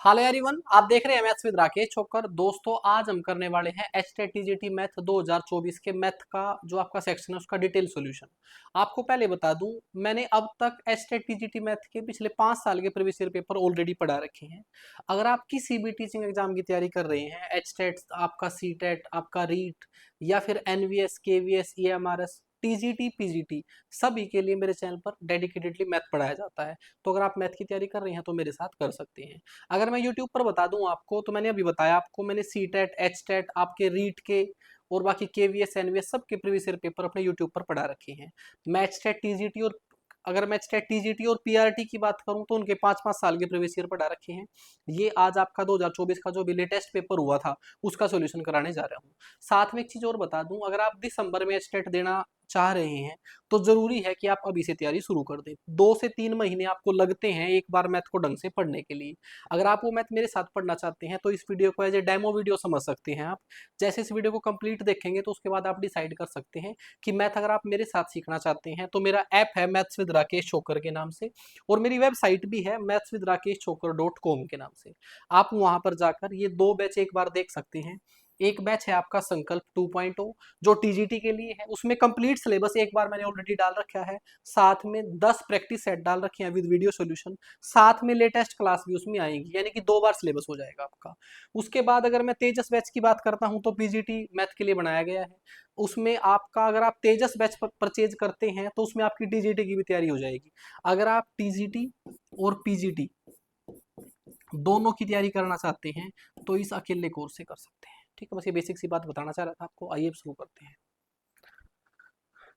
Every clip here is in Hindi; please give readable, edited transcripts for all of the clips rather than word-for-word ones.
हेलो एवरीवन, आप देख रहे हैं मैथ्स विद राकेश छोकर। दोस्तों, आज हम करने वाले हैं एचटेट टीजीटी मैथ 2024 के मैथ का जो आपका सेक्शन है उसका डिटेल सॉल्यूशन। आपको पहले बता दूं, मैंने अब तक एचटेट टीजीटी मैथ के पिछले 5 साल के प्रीवियस ईयर पेपर ऑलरेडी पढ़ा रखे हैं। अगर आप किसी भी टीचिंग एग्जाम की तैयारी कर रहे हैं, एचटेट, आपका सीटेट, आपका रीट या फिर NVS, KVS, EMRS, TGT, PGT, सभी के लिए मेरे चैनल पर डेडिकेटेडली मैथ पढ़ाया जाता है। तो अगर आप मैथ की तैयारी कर रहे हैं तो मेरे साथ कर सकते हैं। अगर मैं यूट्यूब पर बता दूं आपको, तो मैंने अभी बताया आपको, मैंने सी टेट, एच टेट, आपके रीट के और बाकी केवीएस, एनवीएस सब के प्रीवियस ईयर पेपर अपने यूट्यूब पर पढ़ा रखे हैं। मैं एच टेट, टीजीटी और अगर मैं एच टीजीटी और पीआरटी की बात करूं तो उनके 5-5 साल के प्रीवियस ईयर पढ़ा रखे हैं। ये आज आपका 2024 का जो भी लेटेस्ट पेपर हुआ था उसका सोल्यूशन कराने जा रहा हूँ। साथ में एक चीज और बता दूं, अगर आप दिसंबर में एच टेट देना चाह रहे हैं तो जरूरी है कि आप अभी से तैयारी शुरू कर दें। 2 से 3 महीने आपको लगते हैं एक बार मैथ को ढंग से पढ़ने के लिए। अगर आप वो मैथ मेरे साथ पढ़ना चाहते हैं तो इस वीडियो को एज ए डेमो वीडियो समझ सकते हैं आप। जैसे इस वीडियो को कंप्लीट देखेंगे तो उसके बाद आप डिसाइड कर सकते हैं कि मैथ अगर आप मेरे साथ सीखना चाहते हैं तो मेरा ऐप है मैथ्स विद राकेश छोकर के नाम से, और मेरी वेबसाइट भी है mathswithrakeshchoker.com के नाम से। आप वहां पर जाकर ये 2 बैच एक बार देख सकते हैं। एक बैच है आपका संकल्प 2.0 जो टीजीटी के लिए है, उसमें कंप्लीट सिलेबस एक बार मैंने ऑलरेडी डाल रखा है। साथ में 10 प्रैक्टिस सेट डाल रखे हैं विद वीडियो सॉल्यूशन। साथ में लेटेस्ट क्लास भी उसमें आएंगी, यानी कि 2 बार सिलेबस हो जाएगा आपका। उसके बाद अगर मैं तेजस बैच की बात करता हूं तो पीजीटी मैथ के लिए बनाया गया है। उसमें आपका, अगर आप तेजस बैच पर परचेज करते हैं तो उसमें आपकी टीजीटी की भी तैयारी हो जाएगी। अगर आप टीजीटी और पीजीटी दोनों की तैयारी करना चाहते हैं तो इस अकेले कोर्स से कर सकते हैं। ठीक है, बस ये बेसिक सी बात बताना चाह रहा था आपको। आइए शुरू करते हैं।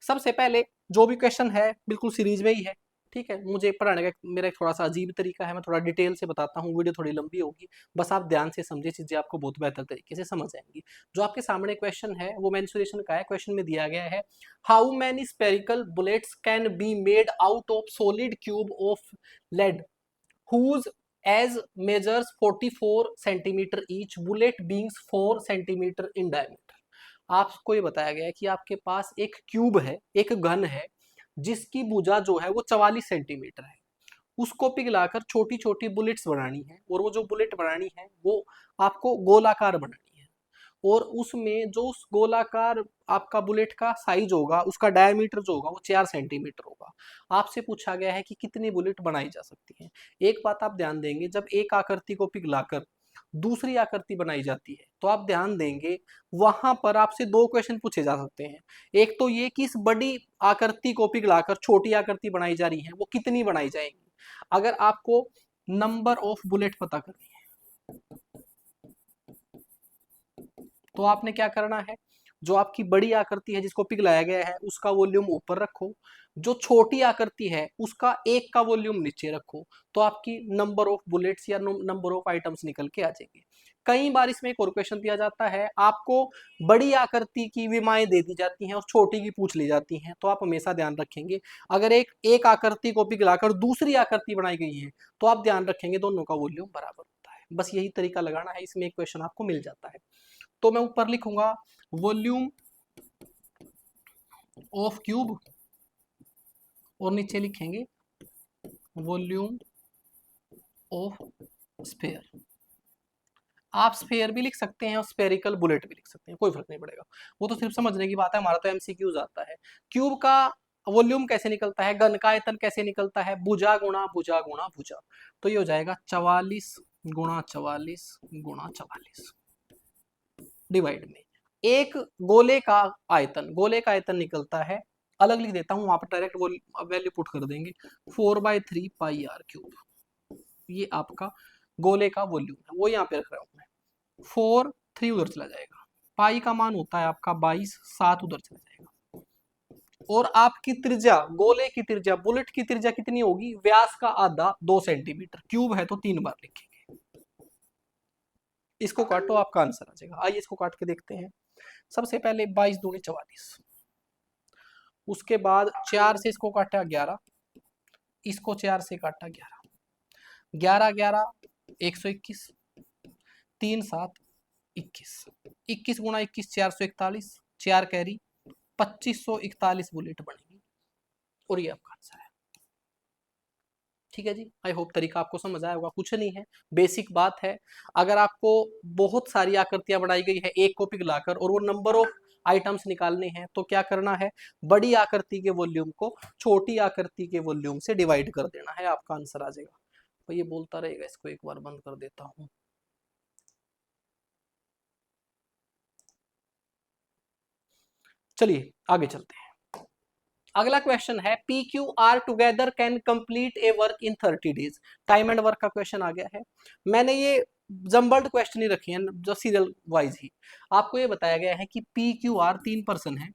सबसे पहले जो भी क्वेश्चन है बिल्कुल सीरीज में ही है। ठीक है, मुझे पढ़ाने का मेरा एक थोड़ा सा अजीब तरीका है, मैं थोड़ा डिटेल से बताता हूँ, वीडियो थोड़ी लंबी होगी। बस आप ध्यान से समझे, चीजें आपको बहुत बेहतर तरीके से समझ आएंगी। जो आपके सामने क्वेश्चन है वो मेंसुरेशन का है। क्वेश्चन में दिया गया है, how many spherical bullets can be made out of solid cube of lead whose as measures 44 centimetre each, bullet being 4 centimetre in diameter. आपको ये बताया गया है कि आपके पास एक क्यूब है, एक गन है, जिसकी भुजा जो है वो 44 सेंटीमीटर है। उसको पिघलाकर छोटी छोटी बुलेट्स बनानी है, और वो जो बुलेट बनानी है वो आपको गोलाकार बनानी है। और उसमें जो उस गोलाकार आपका बुलेट का साइज होगा, उसका डायमीटर जो होगा वो 4 सेंटीमीटर होगा। आपसे पूछा गया है कि कितनी बुलेट बनाई जा सकती है। एक बात आप ध्यान देंगे, जब एक आकृति को पिघलाकर दूसरी आकृति बनाई जाती है तो आप ध्यान देंगे वहां पर आपसे 2 क्वेश्चन पूछे जा सकते हैं। एक तो ये कि इस बड़ी आकृति को पिघलाकर छोटी आकृति बनाई जा रही है वो कितनी बनाई जाएगी। अगर आपको नंबर ऑफ बुलेट पता करनी है तो आपने क्या करना है, जो आपकी बड़ी आकृति है जिसको पिघलाया गया है उसका वॉल्यूम ऊपर रखो, जो छोटी आकृति है उसका एक का वॉल्यूम नीचे रखो, तो आपकी नंबर ऑफ बुलेट्स या नंबर ऑफ आइटम्स निकल के आ जाएंगे। कई बार इसमें एक और क्वेश्चन दिया जाता है, आपको बड़ी आकृति की विमाएं दे दी जाती हैं और छोटी की पूछ ली जाती हैं। तो आप हमेशा ध्यान रखेंगे, अगर एक एक आकृति को पिघलाकर दूसरी आकृति बनाई गई है तो आप ध्यान रखेंगे दोनों का वॉल्यूम बराबर होता है। बस यही तरीका लगाना है, इसमें एक क्वेश्चन आपको मिल जाता है। तो मैं ऊपर लिखूंगा वॉल्यूम ऑफ क्यूब, और नीचे लिखेंगे वॉल्यूम ऑफ स्फेयर। आप स्फेयर भी लिख सकते हैं और स्पेरिकल बुलेट भी लिख सकते हैं, कोई फर्क नहीं पड़ेगा। वो तो सिर्फ समझने की बात है, हमारा तो एमसीक्यूज आता है। क्यूब का वॉल्यूम कैसे निकलता है, घन का आयतन कैसे निकलता है, भुजा गुणा भुजा गुणा भुजा। तो ये हो जाएगा 44 गुणा 44 गुणा 44 डिवाइड में एक गोले का आयतन। गोले का आयतन निकलता है, अलग लिख देता हूं, वहां पर डायरेक्ट वैल्यू पुट कर देंगे, 4/3 पाई आर क्यूब। ये आपका गोले का वॉल्यूम है, वो यहाँ पे रख रहा हूं मैं। 4 3 उधर चला जाएगा, पाई का मान होता है आपका 22, 7 उधर चला जाएगा। और आपकी त्रिज्या, गोले की त्रिज्या, बुलेट की त्रिज्या कितनी होगी, व्यास का आधा 2 सेंटीमीटर। क्यूब है तो 3 बार लिखेंगे। इसको काटो, आपका आंसर आ जाएगा। आइए इसको काट के देखते हैं। सबसे पहले 22 दूनी 44, उसके बाद 4 से इसको काटा 11, इसको 4 से काटा 11, 11 11 121, 3 7 21, 21 गुणा 21 441, 4 कैरी 2541 बुलेट बनेगी, और ये आपका आंसर है। ठीक है जी, आई होप तरीका आपको समझ आया होगा। कुछ नहीं है, बेसिक बात है। अगर आपको बहुत सारी आकृतियां बनाई गई है एक को पिघलाकर और वो नंबर ऑफ आइटम्स निकालने हैं तो क्या करना है, बड़ी आकृति के वॉल्यूम को छोटी आकृति के वॉल्यूम से डिवाइड कर देना है, आपका आंसर आ जाएगा। तो ये बोलता रहेगा, इसको एक बार बंद कर देता हूँ। चलिए आगे चलते हैं। अगला क्वेश्चन है P Q R together can complete A work in 30 days. Time and work का क्वेश्चन आ गया है। मैंने ये जम्बल्ड क्वेश्चन ही रखी है जो सीरियल वाइज ही। आपको ये बताया गया है कि पी क्यू आर 3 पर्सन है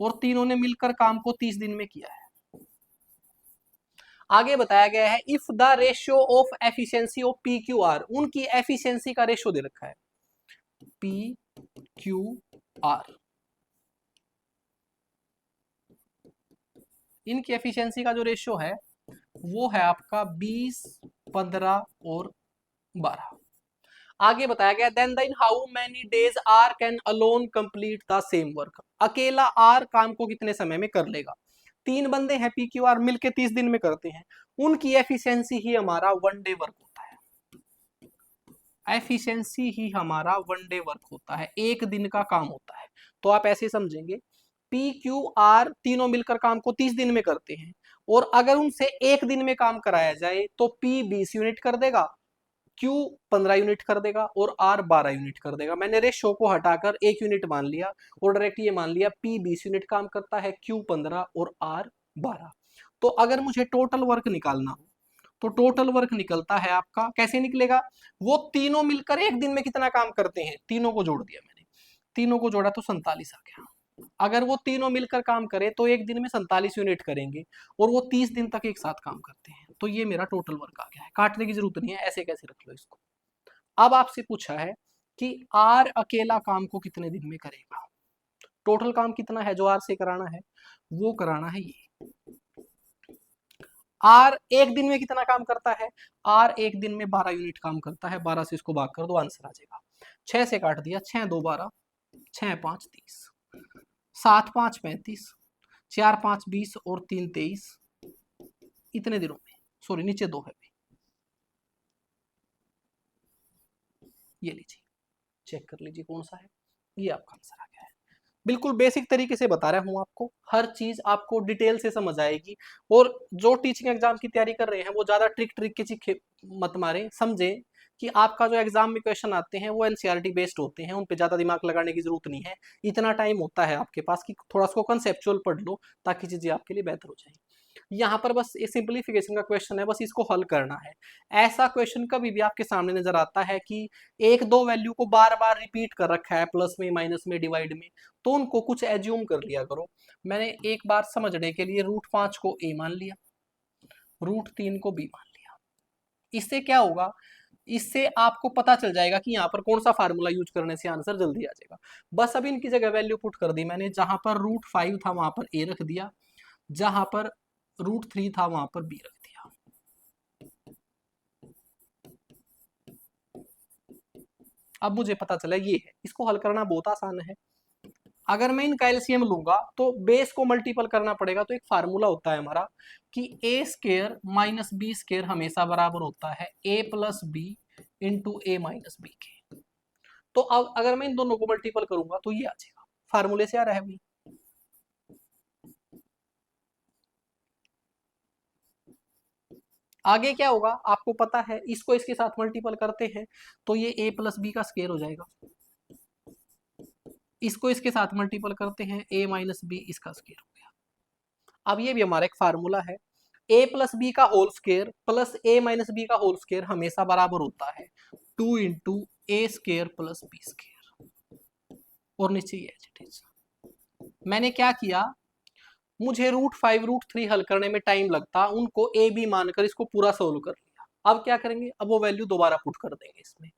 और तीनों ने मिलकर काम को 30 दिन में किया है। आगे बताया गया है if the ratio of efficiency of P Q R, उनकी एफिशिएंसी का रेशियो दे रखा है पी क्यू आर, इनकी एफिशिएंसी का जो रेशियो है वो है आपका 20, 15 और 12। आगे बताया गया then in how many days R can alone complete the same work, अकेला आर काम को कितने समय में कर लेगा। 3 बंदे हैं पी क्यू आर, मिलके 30 दिन में करते हैं, उनकी एफिशिएंसी ही हमारा 1 डे वर्क होता है। एफिशिएंसी ही हमारा 1 डे वर्क होता है, एक दिन का काम होता है। तो आप ऐसे समझेंगे पी क्यू आर तीनों मिलकर काम को 30 दिन में करते हैं और अगर उनसे एक दिन में काम कराया जाए तो पी 20 यूनिट कर देगा, Q 15 यूनिट कर देगा और R 12 यूनिट कर देगा। मैंने रेशो को हटाकर 1 यूनिट मान लिया और डायरेक्ट ये मान लिया P 20 यूनिट काम करता है, Q 15 और R 12। तो अगर मुझे टोटल वर्क निकालना हो तो टोटल वर्क निकलता है आपका, कैसे निकलेगा, वो तीनों मिलकर एक दिन में कितना काम करते हैं, तीनों को जोड़ दिया मैंने, तीनों को जोड़ा तो 47 आ गया। अगर वो तीनों मिलकर काम करे तो एक दिन में 47 यूनिट करेंगे और वो 30 दिन तक एक साथ काम करते हैं। तो ये मेरा टोटल वर्क आ गया है, काटने की जरूरत नहीं है, ऐसे कैसे रख लो इसको। अब आपसे पूछा है कि आर अकेला काम को कितने दिन में करेगा। टोटल काम कितना है जो आर से कराना है, वो कराना है ये। आर एक दिन में कितना काम करता है, आर एक दिन में 12 यूनिट काम करता है, 12 से इसको भाग कर दो आंसर आ जाएगा। 6 से काट दिया, 6 2 12, 6 5 30, 7 5 35, 4 5 20 और 3 23, इतने दिनों में, सॉरी नीचे 2 है भाई, ये लीजिए चेक कर लीजिए कौन सा है, ये आपका आंसर आ गया है। बिल्कुल बेसिक तरीके से बता रहा हूं आपको, हर चीज आपको डिटेल से समझ आएगी। और जो टीचिंग एग्जाम की तैयारी कर रहे हैं वो ज्यादा ट्रिक ट्रिक के चीखे मत मारे, समझे कि आपका जो एग्जाम में क्वेश्चन आते हैं वो एनसीईआरटी बेस्ड होते हैं, उन पे ज्यादा दिमाग लगाने की जरूरत नहीं है। इतना टाइम होता है आपके पास कि थोड़ा सा कंसेप्चुअल पढ़ लो ताकि चीजें आपके लिए बेहतर हो जाए। यहाँ पर बस ये सिंपलीफिकेशन का क्वेश्चन है, बस इसको हल करना है। ऐसा क्वेश्चन कभी भी आपके सामने नजर आता है कि एक दो वैल्यू को बार बार रिपीट कर रखा है, प्लस में माइनस में डिवाइड में, तो उनको कुछ एज्यूम कर लिया करो। मैंने एक बार समझने के लिए √5 को a मान लिया, √3 को b मान लिया। इससे क्या होगा, इससे आपको पता चल जाएगा कि यहाँ पर कौन सा फार्मूला यूज करने से आंसर जल्दी आ जाएगा। बस अभी इनकी जगह वैल्यू पुट कर दी मैंने, जहां पर √5 था वहां पर a रख दिया, जहां पर √3 था वहां पर b रख दिया। अब मुझे पता चला ये है, इसको हल करना बहुत आसान है। अगर मैं इनका एलसीएम लूंगा तो बेस को मल्टीपल करना पड़ेगा, तो एक फार्मूला होता है हमारा कि A square minus B square हमेशा बराबर होता है a plus B into A minus B के। तो अब अगर मैं इन दोनों को मल्टीपल करूंगा तो ये आ जाएगा, फार्मूले से आ रहा है भाई। आगे क्या होगा आपको पता है, इसको इसके साथ मल्टीपल करते हैं तो ये a प्लस बी का स्केयर हो जाएगा, इसको इसके साथ मल्टीपल करते हैं a माइनस बी इसका स्केयर हो गया। अब ये भी हमारा एक फार्मूला है, a प्लस बी का whole square plus a minus B का होल स्केयर हमेशा बराबर होता है 2 into A square plus B square, और नीचे ये मैंने क्या किया, मुझे √5 √3 हल करने में टाइम लगता, उनको ए बी मानकर इसको पूरा सोल्व कर लिया। अब क्या करेंगे, अब वो वैल्यू दोबारा पुट कर देंगे इसमें,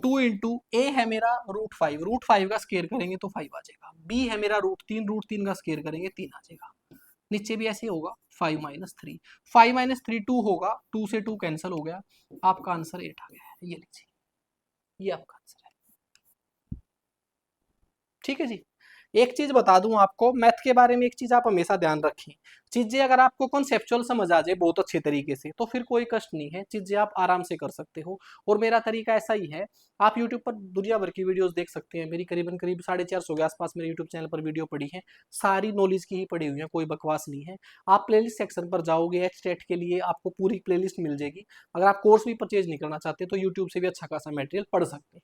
2 इंटू ए है मेरा √5 का स्केयर करेंगे तो 5 आ जाएगा, बी है मेरा √3 का स्केयर करेंगे 3 आ जाएगा, नीचे भी ऐसे होगा 5 माइनस 3, 5 माइनस 3 2 होगा, 2 से 2 कैंसिल हो गया, आपका आंसर 8 आ गया है। ये लीजिए, ये आपका आंसर है। ठीक है जी, एक चीज बता दूं आपको मैथ के बारे में, एक चीज आप हमेशा ध्यान रखें, चीजें अगर आपको कॉन्सेप्चुअल समझ आ जाए बहुत अच्छे तरीके से तो फिर कोई कष्ट नहीं है, चीजें आप आराम से कर सकते हो। और मेरा तरीका ऐसा ही है, आप यूट्यूब पर दुनिया भर की वीडियोस देख सकते हैं, मेरी करीबन करीब 450 के आसपास मेरे यूट्यूब चैनल पर वीडियो पड़ी है, सारी नॉलेज की ही पड़ी हुई है, कोई बकवास नहीं है। आप प्लेलिस्ट सेक्शन पर जाओगे एचटेट के लिए आपको पूरी प्लेलिस्ट मिल जाएगी। अगर आप कोर्स भी परचेज नहीं करना चाहते तो यूट्यूब से भी अच्छा खासा मटेरियल पढ़ सकते हैं।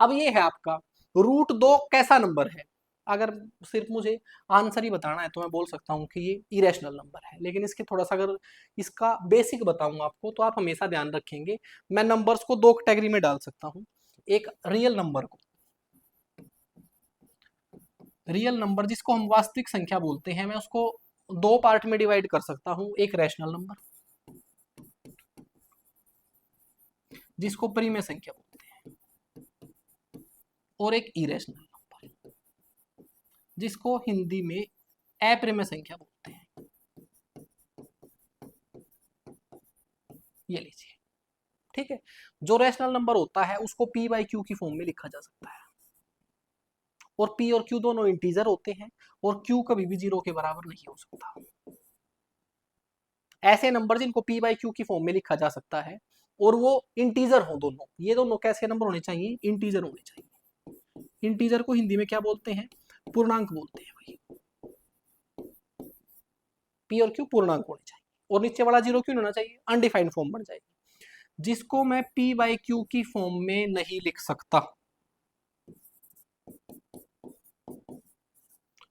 अब ये है आपका रूट दो कैसा नंबर है। अगर सिर्फ मुझे आंसर ही बताना है तो मैं बोल सकता हूँ कि ये इरेशनल नंबर है, लेकिन इसके थोड़ा सा अगर इसका बेसिक बताऊँ आपको तो आप हमेशा ध्यान रखेंगे, मैं नंबर्स को दो कैटेगरी में डाल सकता हूँ। एक रियल नंबर को, रियल नंबर जिसको हम वास्तविक संख्या बोलते हैं, मैं उसको दो पार्ट में डिवाइड कर सकता हूँ। एक रैशनल नंबर जिसको परिमेय संख्या बोलते हैं, और एक इरेशनल नंबर जिसको हिंदी में अपरिमेय संख्या बोलते हैं। ये लीजिए, ठीक है। जो रैशनल नंबर होता है उसको पी बाई क्यू की फॉर्म में लिखा जा सकता है, और पी और क्यू दोनों इंटीजर होते हैं, और क्यू कभी भी जीरो के बराबर नहीं हो सकता। ऐसे नंबर जिनको पी बाई क्यू की फॉर्म में लिखा जा सकता है और वो इंटीजर हो दोनों, ये दोनों कैसे नंबर होने चाहिए, इंटीजर होने चाहिए। इंटीजर को हिंदी में क्या बोलते हैं, पूर्णांक बोलते हैं भाई। पी और क्यू पूर्णांक होने चाहिए, और नीचे वाला जीरो क्यों होना चाहिए, अनडिफाइंड फॉर्म बन जाएगी। जिसको मैं पी बाई क्यू की फॉर्म में नहीं लिख सकता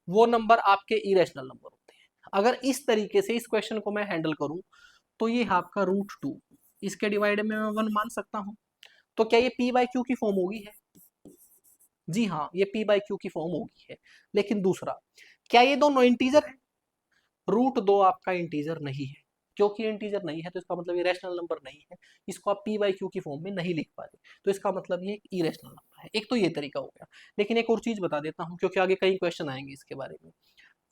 वो नंबर आपके इरेशनल नंबर होते हैं। अगर इस तरीके से इस क्वेश्चन को मैं हैंडल करूं तो ये आपका रूट टू, इसके डिवाइड में मैं वन मान सकता हूं, तो क्या ये पी बाई क्यू की फॉर्म होगी है, जी हाँ ये पी बाई क्यू की फॉर्म होगी है। लेकिन दूसरा, क्या ये दोनों इंटीजर है, रूट दो आपका इंटीजर नहीं है, क्योंकि इंटीजर नहीं है तो इसका मतलब ये रैशनल नंबर नहीं है, इसको आप पी बाई क्यू की फॉर्म में नहीं लिख पा रहे, तो इसका मतलब ये इरेशनल नंबर है। एक तो ये तरीका हो गया, लेकिन एक और चीज बता देता हूँ क्योंकि आगे कई क्वेश्चन आएंगे इसके बारे में।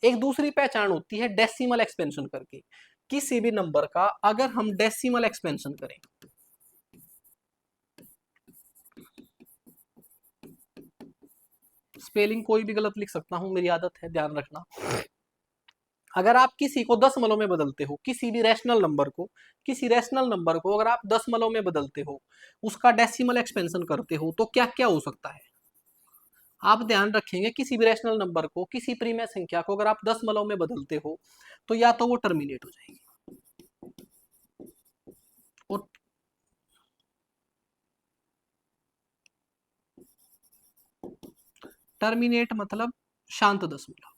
एक दूसरी पहचान होती है डेसिमल एक्सपेंशन करके, किसी भी नंबर का अगर हम डेसिमल एक्सपेंशन करें, स्पेलिंग कोई भी गलत लिख सकता हूं, मेरी आदत है, ध्यान रखना। अगर आप किसी को दशमलव में बदलते हो, किसी भी रैशनल नंबर को, किसी रैशनल नंबर को अगर आप दशमलव में बदलते हो, उसका डेसिमल एक्सपेंशन करते हो, तो क्या क्या हो सकता है। आप ध्यान रखेंगे किसी भी रैशनल नंबर को, किसी परिमेय संख्या को अगर आप दशमलव में बदलते हो तो या तो वो टर्मिनेट हो जाएगी, और टर्मिनेट मतलब शांत दशमलव।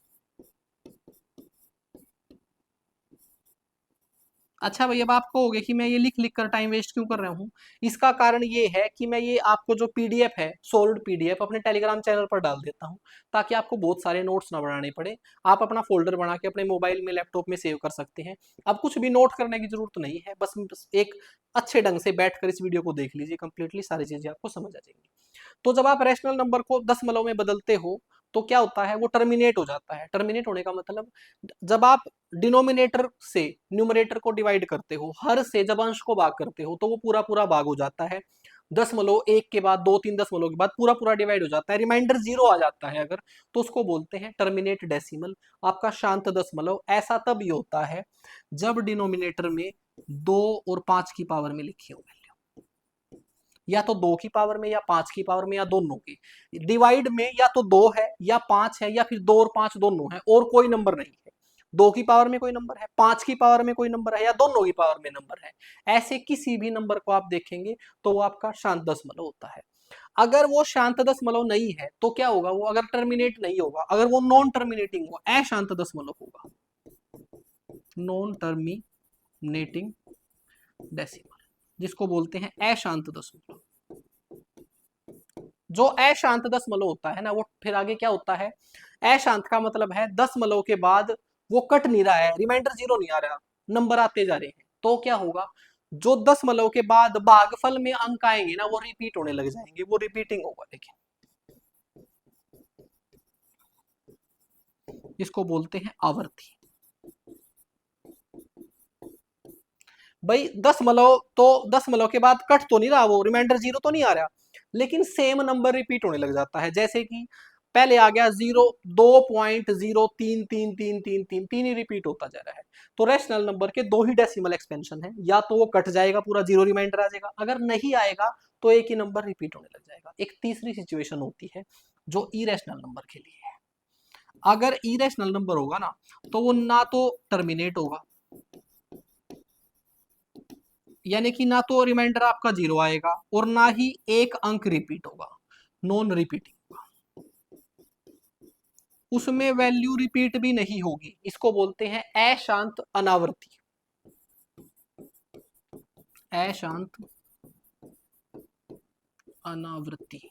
अच्छा भाई, अब आप कहोगे कि मैं ये लिख लिख कर टाइम वेस्ट क्यों कर रहा हूँ, इसका कारण ये है कि मैं ये आपको जो पीडीएफ है, सॉल्व्ड पीडीएफ अपने टेलीग्राम चैनल पर डाल देता हूँ, ताकि आपको बहुत सारे नोट्स ना बनाने पड़े। आप अपना फोल्डर बना के अपने मोबाइल में, लैपटॉप में सेव कर सकते हैं। अब कुछ भी नोट करने की जरूरत नहीं है, बस एक अच्छे ढंग से बैठकर इस वीडियो को देख लीजिए, कंप्लीटली सारी चीजें आपको समझ आ जाएंगी। तो जब आप रैशनल नंबर को दशमलव में बदलते हो तो क्या होता है, वो टर्मिनेट हो जाता है। टर्मिनेट होने का मतलब, जब आप डिनोमिनेटर से न्यूमरेटर को डिवाइड करते हो, हर से जब अंश को भाग करते हो तो वो पूरा पूरा भाग हो जाता है, दशमलव एक के बाद दो तीन दशमलव के बाद पूरा पूरा डिवाइड हो जाता है, रिमाइंडर जीरो आ जाता है अगर, तो उसको बोलते हैं टर्मिनेट डेसिमल, आपका शांत दशमलव। ऐसा तभी होता है जब डिनोमिनेटर में दो और पांच की पावर में लिखी हो वैल्यू, या तो दो की पावर में या पांच की पावर में या दोनों की। डिवाइड में या तो दो है या पांच है, या फिर दो और पांच दोनों है और कोई नंबर नहीं है। दो की पावर में कोई नंबर है, पांच की पावर में कोई नंबर है, या दोनों की पावर में नंबर है, ऐसे किसी भी नंबर को आप देखेंगे तो वो आपका शांत दशमलव होता है। अगर वो शांत दशमलव नहीं है तो क्या होगा, वो अगर टर्मिनेट नहीं होगा, अगर वो नॉन टर्मिनेटिंग होगा, अशांत दशमलव होगा, नॉन टर्मिनेटिंग डेसिमल, जिसको बोलते हैं अशांत दशमलव। जो अशांत दशमलव होता है ना, वो फिर आगे क्या होता है, अशांत का मतलब है दशमलव के बाद वो कट नहीं रहा है, रिमाइंडर जीरो नहीं आ रहा, नंबर आते जा रहे हैं, तो क्या होगा, जो दशमलव के बाद भागफल में अंक आएंगे ना वो रिपीट होने लग जाएंगे, वो रिपीटिंग होगा। लेकिन इसको बोलते हैं आवर्ती। भाई दशमलव तो दशमलव के बाद कट तो नहीं रहा, वो रिमाइंडर जीरो तो नहीं आ रहा, लेकिन सेम नंबर रिपीट होने लग जाता है। जैसे कि पहले आ गया 0.033333 तीन ही रिपीट होता जा रहा है। तो रैशनल नंबर के दो ही डेसिमल एक्सपेंशन है, या तो वो कट जाएगा पूरा जीरो रिमाइंडर आ जाएगा, अगर नहीं आएगा तो एक ही नंबर रिपीट होने लग जाएगा। एक तीसरी सिचुएशन होती है जो इरेशनल नंबर के लिए है। अगर इरेशनल नंबर होगा ना तो वो ना तो टर्मिनेट होगा, यानी कि ना तो रिमाइंडर आपका जीरो आएगा और ना ही एक अंक रिपीट होगा, नॉन रिपीटिंग होगा। उसमें वैल्यू रिपीट भी नहीं होगी, इसको बोलते हैं अशांत अनावृत्ति। अशांत अनावृत्ति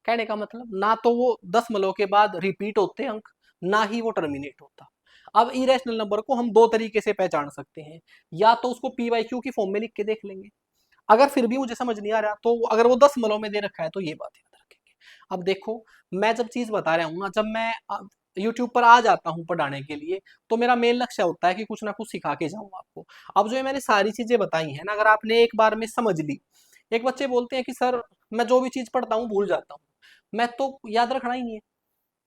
कहने का मतलब ना तो वो दशमलव के बाद रिपीट होते अंक, ना ही वो टर्मिनेट होता। अब इरेशनल नंबर को हम दो तरीके से पहचान सकते हैं, या तो उसको पी वाई क्यू की फॉर्म में लिख के देख लेंगे, अगर फिर भी मुझे समझ नहीं आ रहा तो अगर वो दशमलव में दे रखा है तो ये बात याद रखेंगे। अब देखो, मैं जब चीज बता रहा हूँ ना, जब मैं यूट्यूब पर आ जाता हूँ पढ़ाने के लिए, तो मेरा मेन लक्ष्य होता है कि कुछ ना कुछ सिखा के जाऊँ आपको। अब जो मैंने सारी चीजें बताई हैं ना, अगर आपने एक बार में समझ ली, एक बच्चे बोलते हैं कि सर मैं जो भी चीज पढ़ता हूँ भूल जाता हूँ, मैथ तो याद रखना ही नहीं है,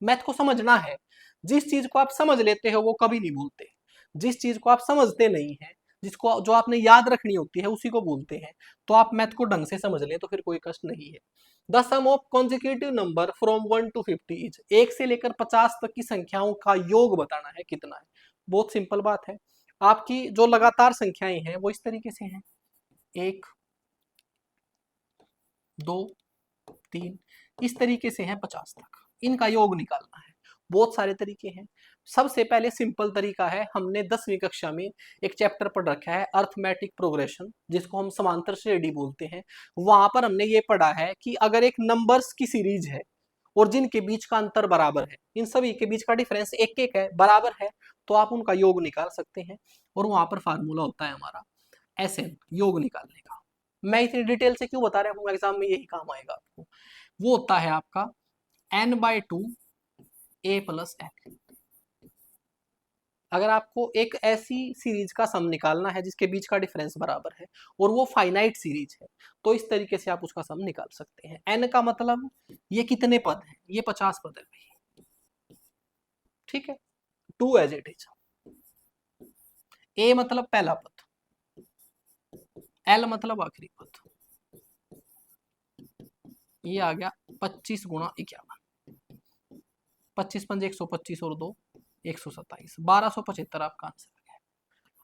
मैथ को समझना है। जिस चीज को आप समझ लेते हो वो कभी नहीं भूलते, जिस चीज को आप समझते नहीं है, जिसको जो आपने याद रखनी होती है उसी को बोलते हैं। तो आप मैथ को ढंग से समझ लें तो फिर कोई कष्ट नहीं है। The sum of consecutive number from 1 to 50 is, एक से लेकर 50 तक की संख्याओं का योग बताना है कितना है। बहुत सिंपल बात है, आपकी जो लगातार संख्याएं हैं वो इस तरीके से हैं, 1 2 3, इस तरीके से है 50 तक, इनका योग निकालना है। बहुत सारे तरीके हैं। सबसे पहले सिंपल तरीका है, हमने 10वीं कक्षा में एक चैप्टर पढ़ रखा है अर्थमेटिक प्रोग्रेशन, जिसको हम समांतर श्रेणी बोलते हैं। वहां पर हमने ये पढ़ा है कि अगर एक नंबर्स की सीरीज है और जिनके बीच का अंतर बराबर है, इन सभी के बीच का डिफरेंस एक एक है, बराबर है, तो आप उनका योग निकाल सकते हैं। और वहां पर फार्मूला होता है हमारा एसएन, योग निकालने का। मैं इतनी डिटेल से क्यों बता रहा हूँ, एग्जाम में यही काम आएगा आपको। वो होता है आपका n/2 a+n। अगर आपको एक ऐसी सीरीज का सम निकालना है जिसके बीच का डिफरेंस बराबर है और वो फाइनाइट सीरीज है, तो इस तरीके से आप उसका सम निकाल सकते हैं। n का मतलब ये कितने पद हैं, ये 50 पद है भाई, ठीक है, 2 एज इट इज। a मतलब पहला पद, l मतलब आखिरी पद, ये आ गया 25 × 51, 25×5 125 और 2 127, 1275 आपका आंसर है।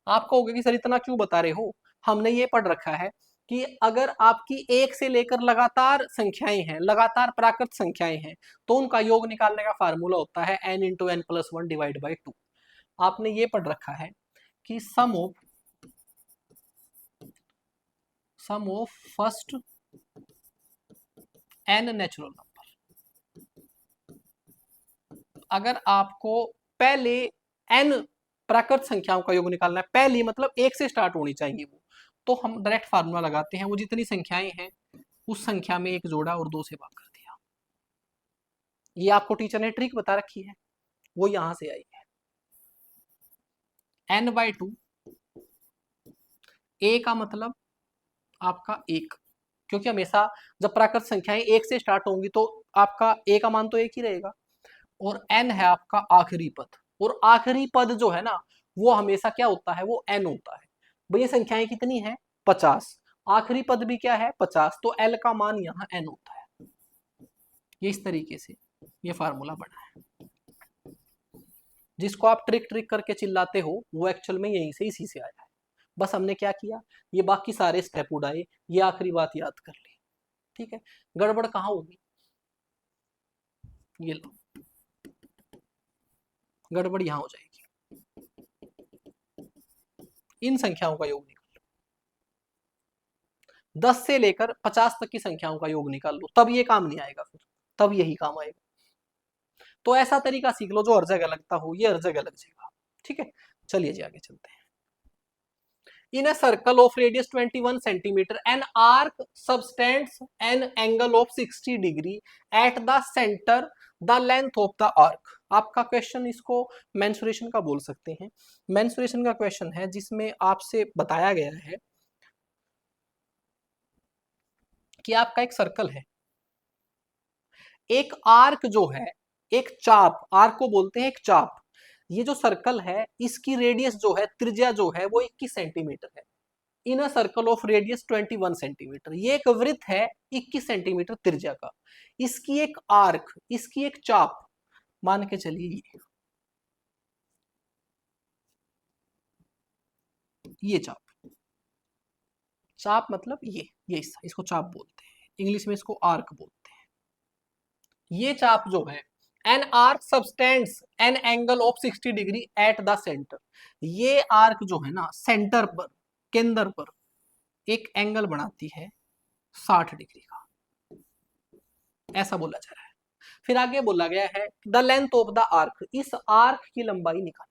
आप कहोगे कि सर इतना क्यों बता रहे हो, हमने ये पढ़ रखा है कि अगर आपकी एक से लेकर लगातार संख्याएं हैं, लगातार प्राकृत संख्याएं हैं, तो उनका योग निकालने का फार्मूला होता है n×n+1 डिवाइड बाई 2। आपने ये पढ़ रखा है कि sum of first n natural number, अगर आपको पहले n प्राकृत संख्याओं का योग निकालना है, पहली मतलब एक से स्टार्ट होनी चाहिए वो, तो हम डायरेक्ट फार्मूला लगाते हैं, वो जितनी संख्याएं हैं उस संख्या में एक जोड़ा और 2 से भाग कर दिया। ये आपको टीचर ने ट्रिक बता रखी है, वो यहां से आई है। n/2, a का मतलब आपका एक, क्योंकि हमेशा जब प्राकृत संख्याएं एक से स्टार्ट होंगी तो आपका a का मान तो एक ही रहेगा, और n है आपका आखिरी पद, और आखिरी पद जो है ना वो हमेशा क्या होता है, वो n होता है। भाई ये संख्याएं कितनी है, 50, आखिरी पद भी क्या है 50, तो l का मान यहाँ n होता है। ये इस तरीके से ये फार्मूला बना है, जिसको आप ट्रिक ट्रिक करके चिल्लाते हो वो एक्चुअल में यहीं से इसी से आया है। बस हमने क्या किया, ये बाकी सारे स्टेप उड़ाए, ये आखिरी बात याद कर ली, ठीक है। गड़बड़ कहाँ होगी, ये लो, गड़बड़ यहां हो जाएगी। इन संख्याओं का योग निकाल लो, 10 से लेकर 50 तक की संख्याओं का योग निकाल लो, तब ये काम नहीं आएगा, फिर तब यही काम आएगा। तो ऐसा तरीका सीख लो जो हर जगह लगता हो, ये हर जगह लग जाएगा, ठीक है। चलिए जी आगे चलते हैं। In a circle of radius 21 centimeter, an arc subtends an angle of 60 degree at the center, the length of the arc। आपका क्वेश्चन इसको मेंसुरेशन का बोल सकते हैं। मेंसुरेशन का क्वेश्चन है जिसमें आपसे बताया गया है कि आपका एक सर्कल है, एक आर्क जो है, एक चाप, आर्क को बोलते हैं एक चाप, ये जो सर्कल है इसकी रेडियस जो है, त्रिज्या जो है वो 21 सेंटीमीटर है। In a circle of radius 21 centimetre, ये एक वृत्त है 21 सेंटीमीटर त्रिज्या का। इसकी एक आर्क, इसकी एक चाप मान के चलिए ये चाप, चाप मतलब ये हिस्सा, इसको चाप बोलते हैं, इंग्लिश में इसको आर्क बोलते हैं। ये चाप जो है, an arc subtends an angle of 60 degree at the centre, ये आर्क जो है ना सेंटर पर, केंद्र पर एक एंगल बनाती है 60 डिग्री का, ऐसा बोला जा रहा है। फिर आगे बोला गया है the length of the arc, इस आर्क की लंबाई निकालो,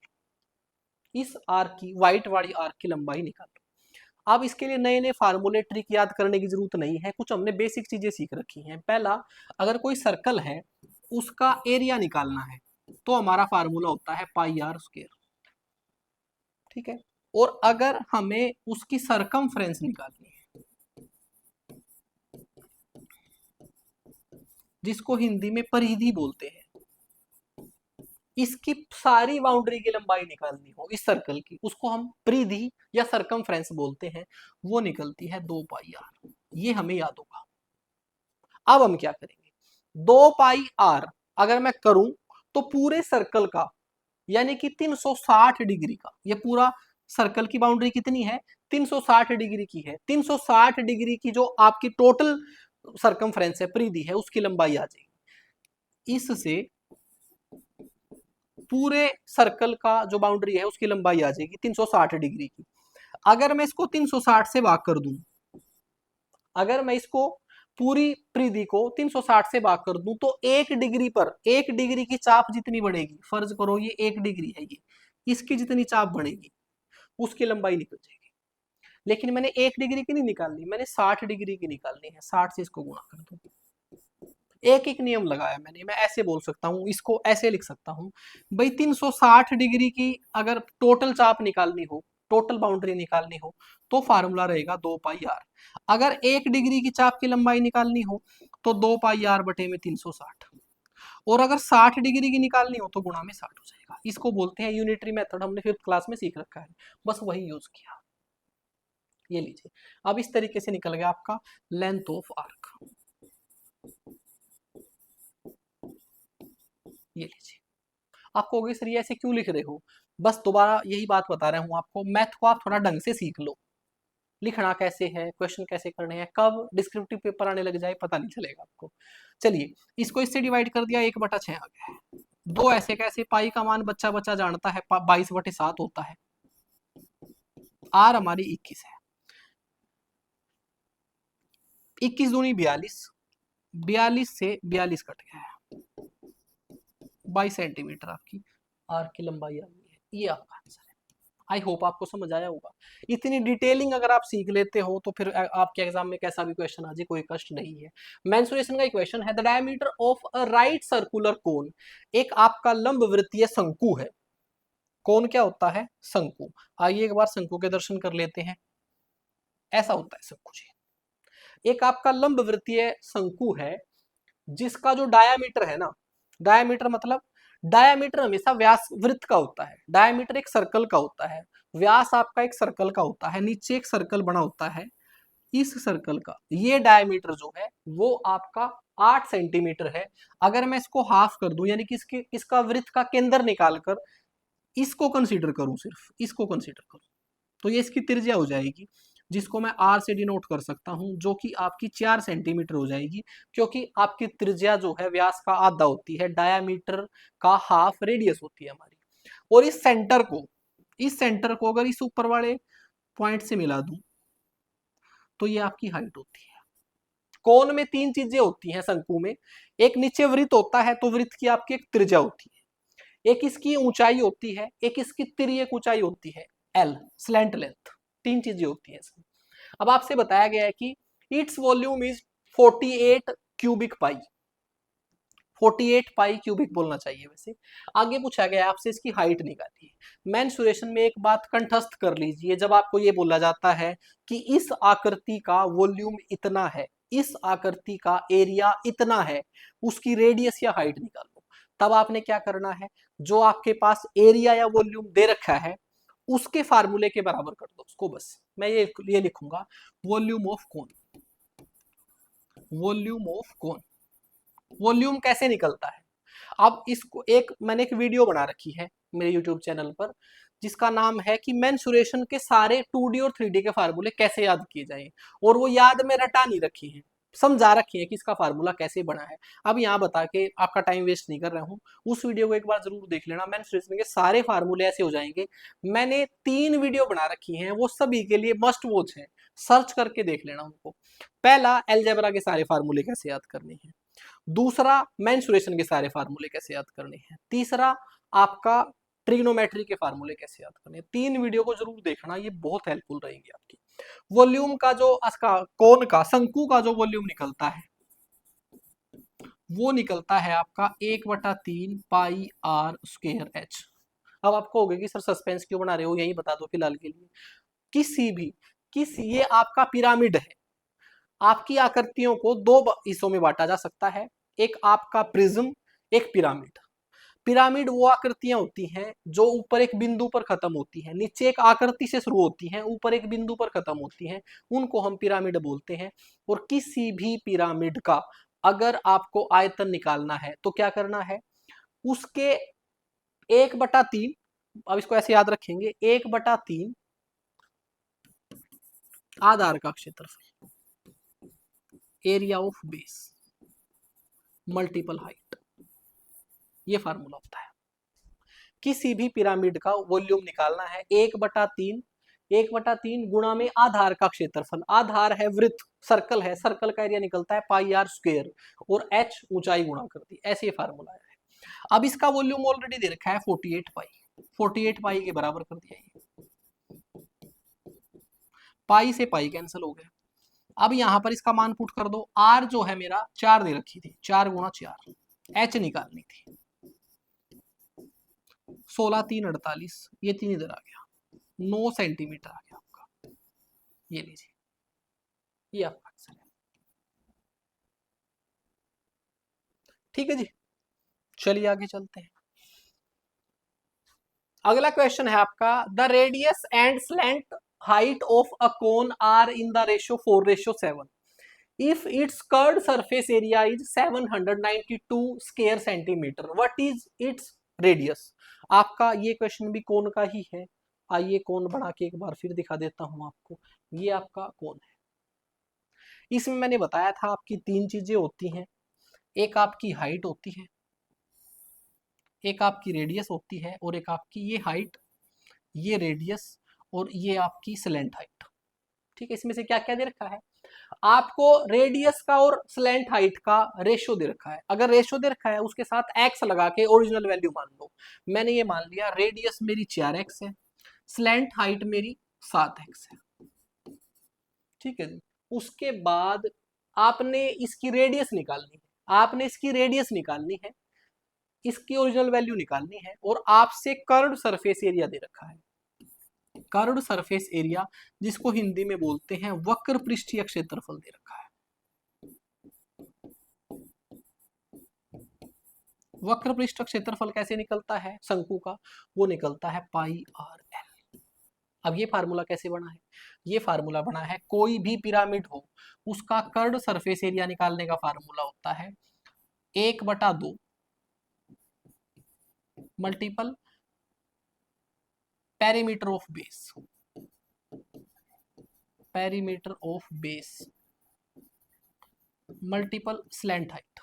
इस आर्क की, व्हाइट वाली आर्क की लंबाई निकालो। अब इसके लिए नए नए फार्मूले ट्रिक याद करने की जरूरत नहीं है, कुछ हमने बेसिक चीजें सीख रखी हैं। पहला, अगर कोई सर्कल है उसका एरिया निकालना है तो हमारा फार्मूला होता है पाई आर स्क्वायर, ठीक है। और अगर हमें उसकी सरकमफ्रेंस निकालनी है, जिसको हिंदी में परिधि बोलते हैं, इसकी सारी बाउंड्री की लंबाई निकालनी हो इस सर्कल की, उसको हम परिधि या सरकमफ्रेंस बोलते हैं, वो निकलती है 2 पाई आर। ये हमें याद होगा। अब हम क्या करेंगे, 2 पाई आर अगर मैं करूं तो पूरे सर्कल का, यानी कि 360 डिग्री का, ये पूरा सर्कल की बाउंड्री कितनी है, 360 डिग्री की है, 360 डिग्री की जो आपकी टोटल सरकमफ्रेंस है, परिधि है, उसकी लंबाई आ जाएगी। इससे पूरे सर्कल का जो बाउंड्री है उसकी लंबाई आ जाएगी 360 डिग्री की। अगर मैं इसको 360 से भाग कर दूं, अगर मैं इसको पूरी परिधि को 360 से भाग कर दूं तो 1 डिग्री पर, 1 डिग्री की चाप जितनी बढ़ेगी, फर्ज करो ये 1 डिग्री है, ये इसकी जितनी चाप बढ़ेगी उसकी लंबाई निकल जाएगी। लेकिन मैंने 1 डिग्री की नहीं निकालनी, मैंने 60 डिग्री की निकालनी है, 60 से इसको गुणा कर दूं। एक एक नियम लगाया मैंने, मैं ऐसे बोल सकता हूं, इसको ऐसे लिख सकता हूं भाई, 360 डिग्री की अगर टोटल चाप निकालनी हो, टोटल बाउंड्री निकालनी हो, तो फार्मूला रहेगा 2 पाई आर। अगर 1 डिग्री की चाप की लंबाई निकालनी हो तो 2 पाई आर बटे में 360, और अगर 60 डिग्री की निकालनी हो तो गुणा में 60 हो जाएगा। इसको बोलते हैं यूनिटरी मेथड, हमने 5th क्लास में सीख रखा है, बस वही यूज किया। ये लीजिए, अब इस तरीके से निकल गया आपका लेंथ ऑफ आर्क। ये लीजिए, आपको होगी सर ये ऐसे क्यों लिख रहे हो, बस दोबारा यही बात बता रहा हूं आपको, मैथ को आप थोड़ा ढंग से सीख लो, लिखना कैसे है, क्वेश्चन कैसे करने हैं, कब डिस्क्रिप्टिव पेपर आने लग जाए पता नहीं चलेगा आपको। चलिए, इसको इससे डिवाइड कर दिया, 1/6 आ गया है। दो ऐसे कैसे, पाई का मान बच्चा बच्चा जानता है 22/7 होता है, आर हमारी 21 है, 21 दूनी 42, 42 से 42 कट गया है, 22 सेंटीमीटर आपकी आर की लंबाई आ गई है। ये आपका आंसर है। आई होप आपको समझ आया होगा। इतनी डिटेलिंग अगर आप सीख लेते हो तो फिर आपके एग्जाम में कैसा भी क्वेश्चन आ जाए कोई कष्ट नहीं है। मेंसुरेशन का क्वेश्चन है, the diameter of a right circular cone, एक आपका लंब वृत्तीय शंकु है। कोन क्या होता है, शंकु। आइए एक बार शंकु के दर्शन कर लेते हैं। ऐसा होता है शंकु जी, एक आपका लंब वृत्तीय शंकु है जिसका जो डायामीटर है ना, डायामीटर मतलब, डायामीटर हमेशा व्यास वृत्त का होता है, डायामीटर एक सर्कल का होता है, व्यास आपका एक सर्कल का होता है, नीचे एक सर्कल बना होता है, इस सर्कल का ये डायमीटर जो है वो आपका 8 सेंटीमीटर है। अगर मैं इसको हाफ कर दूं, यानी कि इसका वृत्त का केंद्र निकालकर इसको कंसीडर करूं, सिर्फ इसको कंसीडर करूं, तो ये इसकी त्रिज्या हो जाएगी, जिसको मैं आर से डिनोट कर सकता हूं, जो कि आपकी 4 सेंटीमीटर हो जाएगी, क्योंकि आपकी त्रिज्या जो है व्यास का आधा होती है, डायामीटर का हाफ रेडियस होती है हमारी। और इस सेंटर को अगर इस ऊपर वाले पॉइंट से मिला दूं तो ये आपकी हाइट होती है। कोण में 3 चीजें होती हैं शंकु में, एक नीचे वृत्त होता है तो वृत्त की आपकी एक त्रिज्या होती है, एक इसकी ऊंचाई होती है, एक इसकी तिर्यक ऊंचाई होती है, एल स्लैंट लेंथ, 3 चीजें होती हैं। अब आपसे बताया गया है कि its volume is 48 cubic pi, 48 pi cubic बोलना चाहिए वैसे। आगे पूछा गया आपसे इसकी हाइट निकालिए। मेंसुरेशन में एक बात कंठस्थ कर लीजिए, जब आपको ये बोला जाता है कि इस आकृति का वॉल्यूम इतना है, इस आकृति का एरिया इतना है, उसकी रेडियस या हाइट निकालो। तब आपने क्या करना है, जो आपके पास एरिया या वॉल्यूम दे रखा है उसके फार्मूले के बराबर कर दो उसको। बस मैं ये लिखूंगा, volume of cone. Volume of cone, volume कैसे निकलता है? अब इसको मैंने एक वीडियो बना रखी है मेरे यूट्यूब चैनल पर, जिसका नाम है कि मेंसुरेशन के सारे 2D और 3D के फार्मूले कैसे याद किए जाएं, और वो याद में रटा नहीं रखी है, समझा रखी है कि इसका फार्मूला कैसे बना है। अब यहाँ बता के आपका टाइम वेस्ट नहीं कर रहा हूँ, उस वीडियो को एक बार जरूर देख लेना। मेंसुरेशन के सारे फार्मूले ऐसे हो जाएंगे। मैंने 3 वीडियो बना रखी हैं, वो सभी के लिए मस्ट वॉच है, सर्च करके देख लेना उनको। पहला, अलजेब्रा के सारे फार्मूले कैसे याद करने हैं। दूसरा, मेंसुरेशन के सारे फार्मूले कैसे याद करने हैं। तीसरा, आपका ट्रिग्नोमेट्री के फार्मूले कैसे याद करने हैं। 3 वीडियो को जरूर देखना, ये बहुत हेल्पफुल रहेंगी आपकी। वॉल्यूम का जो इसका कोन का, शंकु का जो वॉल्यूम निकलता है वो निकलता है आपका 1/3 पाई आर स्क्वायर एच। अब आपको होगा कि सर सस्पेंस क्यों बना रहे हो, यही बता दो फिलहाल के लिए। ये आपका पिरामिड है, आपकी आकृतियों को 2 हिस्सों में बांटा जा सकता है, एक आपका प्रिज्म, एक पिरामिड। पिरामिड वो आकृतियां होती हैं जो ऊपर एक बिंदु पर खत्म होती हैं, नीचे एक आकृति से शुरू होती हैं, ऊपर एक बिंदु पर खत्म होती हैं, उनको हम पिरामिड बोलते हैं। और किसी भी पिरामिड का अगर आपको आयतन निकालना है तो क्या करना है, उसके 1/3, अब इसको ऐसे याद रखेंगे, 1/3 आधार का क्षेत्रफल, area of base multiple height, ये फार्मूला होता है। किसी भी पिरामिड का वॉल्यूम निकालना है, 1/3 गुणा में आधार का क्षेत्रफल। आधार है वृत्त, सर्कल है, सर्कल का एरिया निकलता है पाई आर स्क्वायर, और एच ऊंचाई गुणा कर दी, ऐसे ये फार्मूला है। अब इसका वॉल्यूम ऑलरेडी दे रखा है 48 पाई, 48 पाई के बराबर कर दिया, पाई से पाई कैंसिल हो गया। अब यहां पर इसका मान पुट कर दो, आर जो है मेरा 4 दे रखी थी, 4 गुणा 4, एच निकालनी थी 16 3 48, ये 3 इधर आ गया, 9 सेंटीमीटर आ गया आपका, ये लीजिए, ये आपका आंसर है। ठीक है जी, चलिए आगे चलते हैं। अगला क्वेश्चन है आपका, the radius and slant height of a cone are in the ratio 4:7 if its curved surface area is 792 square centimetre, what is its radius. आपका ये क्वेश्चन भी कोन का ही है, आइए कोन बना के एक बार फिर दिखा देता हूं आपको। ये आपका कोन है, इसमें मैंने बताया था आपकी 3 चीजें होती हैं, एक आपकी हाइट होती है, एक आपकी रेडियस होती है, और एक आपकी ये हाइट, ये रेडियस, और ये आपकी स्लैंट हाइट। ठीक है, इसमें से क्या क्या दे रखा है आपको, रेडियस का और स्लैंट हाइट का रेशियो दे रखा है। अगर रेशियो दे रखा है उसके साथ एक्स लगा के ओरिजिनल वैल्यू मान लो। मैंने ये मान लिया, रेडियस मेरी 4x है, स्लैंट हाइट मेरी 7x है। ठीक है जी, उसके बाद आपने इसकी रेडियस निकालनी है, आपने इसकी रेडियस निकालनी है, इसकी ओरिजिनल वैल्यू निकालनी है, और आपसे कर्व्ड सरफेस एरिया दे रखा है। कर्व्ड सरफेस एरिया, जिसको हिंदी में बोलते हैं वक्र पृष्ठीय क्षेत्रफल, दे रखा है। वक्र पृष्ठ क्षेत्रफल कैसे निकलता है शंकु का, वो निकलता है पाई आर एल। अब ये फार्मूला कैसे बना है, ये फार्मूला बना है, कोई भी पिरामिड हो उसका कर्व्ड सरफेस एरिया निकालने का फार्मूला होता है 1/2 multiple perimeter of base, perimeter of base multiple slant height.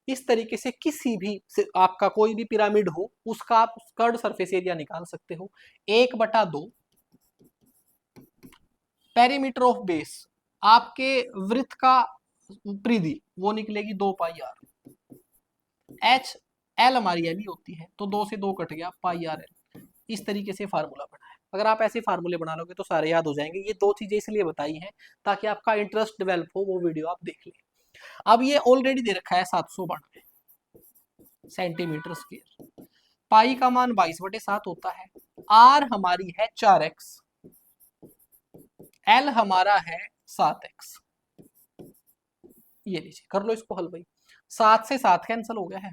इस तरीके से किसी भी आपका कोई भी पिरामिड हो उसका आप कर्व्ड सरफेस एरिया निकाल सकते हो। 1/2 पेरीमीटर ऑफ बेस, आपके वृत्त का परिधि वो निकलेगी 2 पाई आर, एच एल हमारी एल ही होती है, तो 2 से 2 कट गया, पाई आर एल। इस तरीके से फार्मूला बना है। अगर आप ऐसे फार्मूले बना लोगे तो सारे याद हो जाएंगे। ये 2 चीजें इसलिए बताई हैं ताकि आपका इंटरेस्ट डेवलप हो, वो वीडियो आप देख लें। अब ये ऑलरेडी दे रखा है 792 सेंटीमीटर स्क्वायर, पाई का मान 22/7 होता है, आर हमारी है 4x, एल हमारा है 7x। ये लीजिए, कर लो इसको हल भाई। 7 से 7 कैंसिल हो गया है,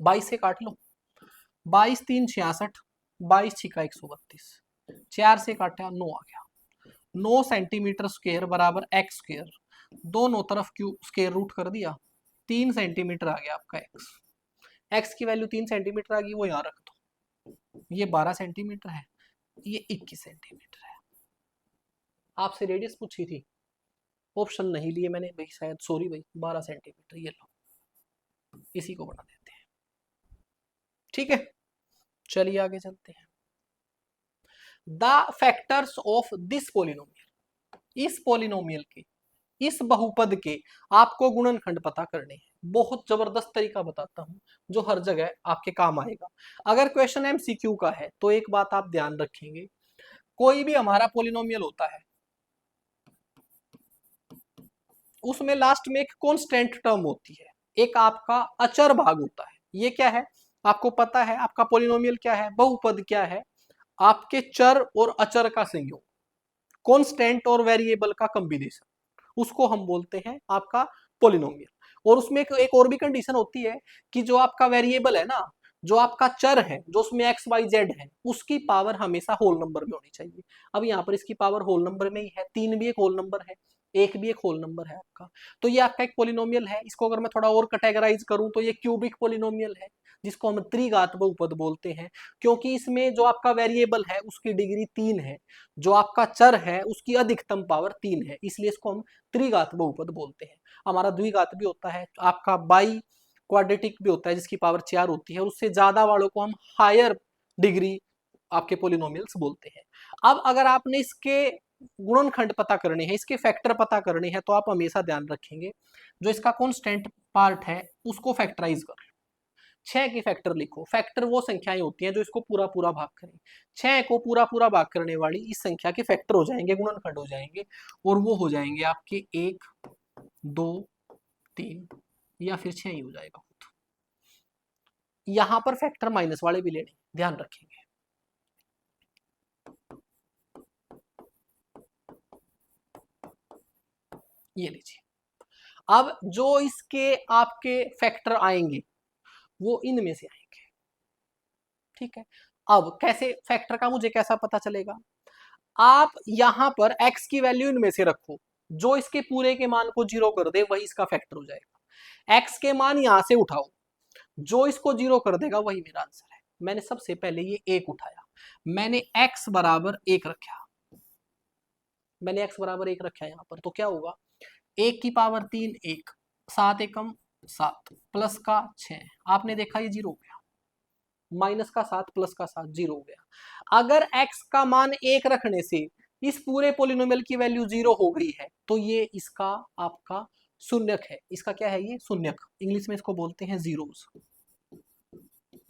22 से काट लो, 22 3 66, 22 छिका 132, 4 से काटा 9 आ गया। 9 सेंटीमीटर स्क्वायर बराबर एक्स स्क्वायर, दोनों तरफ क्यू स्क्वायर रूट कर दिया, 3 सेंटीमीटर आ गया आपका एक्स। एक्स की वैल्यू 3 सेंटीमीटर आ गई, वो यहाँ रख दो। ये 12 सेंटीमीटर है, ये 21 सेंटीमीटर है। आपसे रेडियस पूछी थी, ऑप्शन नहीं लिए मैंने भाई, शायद सॉरी भाई, 12 सेंटीमीटर, ये लो, इसी को बना देते हैं। ठीक है, चलिए आगे चलते हैं। The factors of this polynomial, इस पोलिनोमियल के, इस बहुपद के आपको गुणनखंड पता करने हैं। बहुत जबरदस्त तरीका बताता हूं जो हर जगह आपके काम आएगा। अगर क्वेश्चन एमसीक्यू का है तो एक बात आप ध्यान रखेंगे, कोई भी हमारा पोलिनोमियल होता है उसमें लास्ट में एक कांस्टेंट टर्म होती है, एक आपका अचर भाग होता है। ये क्या है आपको पता है, आपका पोलिनोमियल क्या है, बहुपद क्या है, आपके चर और अचर का संयोग, कांस्टेंट और वेरिएबल का कॉम्बिनेशन, उसको हम बोलते हैं आपका पोलिनोमियल। और उसमें एक और भी कंडीशन होती है कि जो आपका वेरिएबल है ना, जो आपका चर है, जो उसमें एक्स वाई जेड है, उसकी पावर हमेशा होल नंबर में होनी चाहिए। अब यहाँ पर इसकी पावर होल नंबर में ही है, 3 भी एक होल नंबर है, 1 भी एक होल नंबर है आपका। तो ये आपका एक पोलिनोमियल है। इसको अगर मैं थोड़ा और कैटेगराइज करूं तो ये क्यूबिक पोलिनोमियल है, जिसको हम त्रिघात बहुपद बोलते हैं, क्योंकि इसमें जो आपका वेरिएबल है उसकी डिग्री 3 है, जो आपका चर है उसकी अधिकतम पावर 3 है, इसलिए इसको हम त्रिघात बहुपद बोलते हैं। हमारा द्विघात भी होता है, आपका बाई क्वाड्रेटिक भी होता है जिसकी पावर 4 होती है, और उससे ज्यादा वालों को हम हायर डिग्री आपके पोलिनोमियल्स बोलते हैं। अब अगर आपने इसके गुणनखंड पता करने हैं, इसके फैक्टर पता करने हैं, तो आप हमेशा ध्यान रखेंगे जो इसका कांस्टेंट पार्ट है उसको फैक्टराइज कर लो। 6 की फैक्टर लिखो। फैक्टर वो संख्याएं होती हैं जो इसको पूरा पूरा भाग करें। 6 को पूरा पूरा भाग करने वाली इस संख्या के फैक्टर हो जाएंगे, गुणनखंड हो जाएंगे, और वो हो जाएंगे आपके 1 2 3 या फिर 6 ही हो जाएगा। यहां पर फैक्टर माइनस वाले भी लेने, ध्यान रखेंगे। ये लीजिए, अब जो इसके आपके फैक्टर आएंगे वो इनमें से आएंगे। ठीक है, अब कैसे फैक्टर का मुझे कैसा पता चलेगा, आप यहां पर x की वैल्यू इनमें से रखो, जो इसके पूरे के मान को 0 कर दे वही इसका फैक्टर हो जाएगा। x के मान यहां से उठाओ, जो इसको 0 कर देगा वही मेरा आंसर है। मैंने सबसे पहले ये 1 उठाया, मैंने x बराबर 1 रखा, मैंने x बराबर 1 रखा यहां पर, तो क्या होगा, 1 की पावर 3 1, 7 एकम 7, प्लस का 6, आपने देखा ये 0 हो गया, माइनस का 7 प्लस का 7 0 हो गया। अगर x का मान 1 रखने से इस पूरे पोलिनोमियल की वैल्यू 0 हो गई है तो ये इसका आपका शून्यक है। इसका क्या है, ये शून्यक, इंग्लिश में इसको बोलते हैं जीरोस,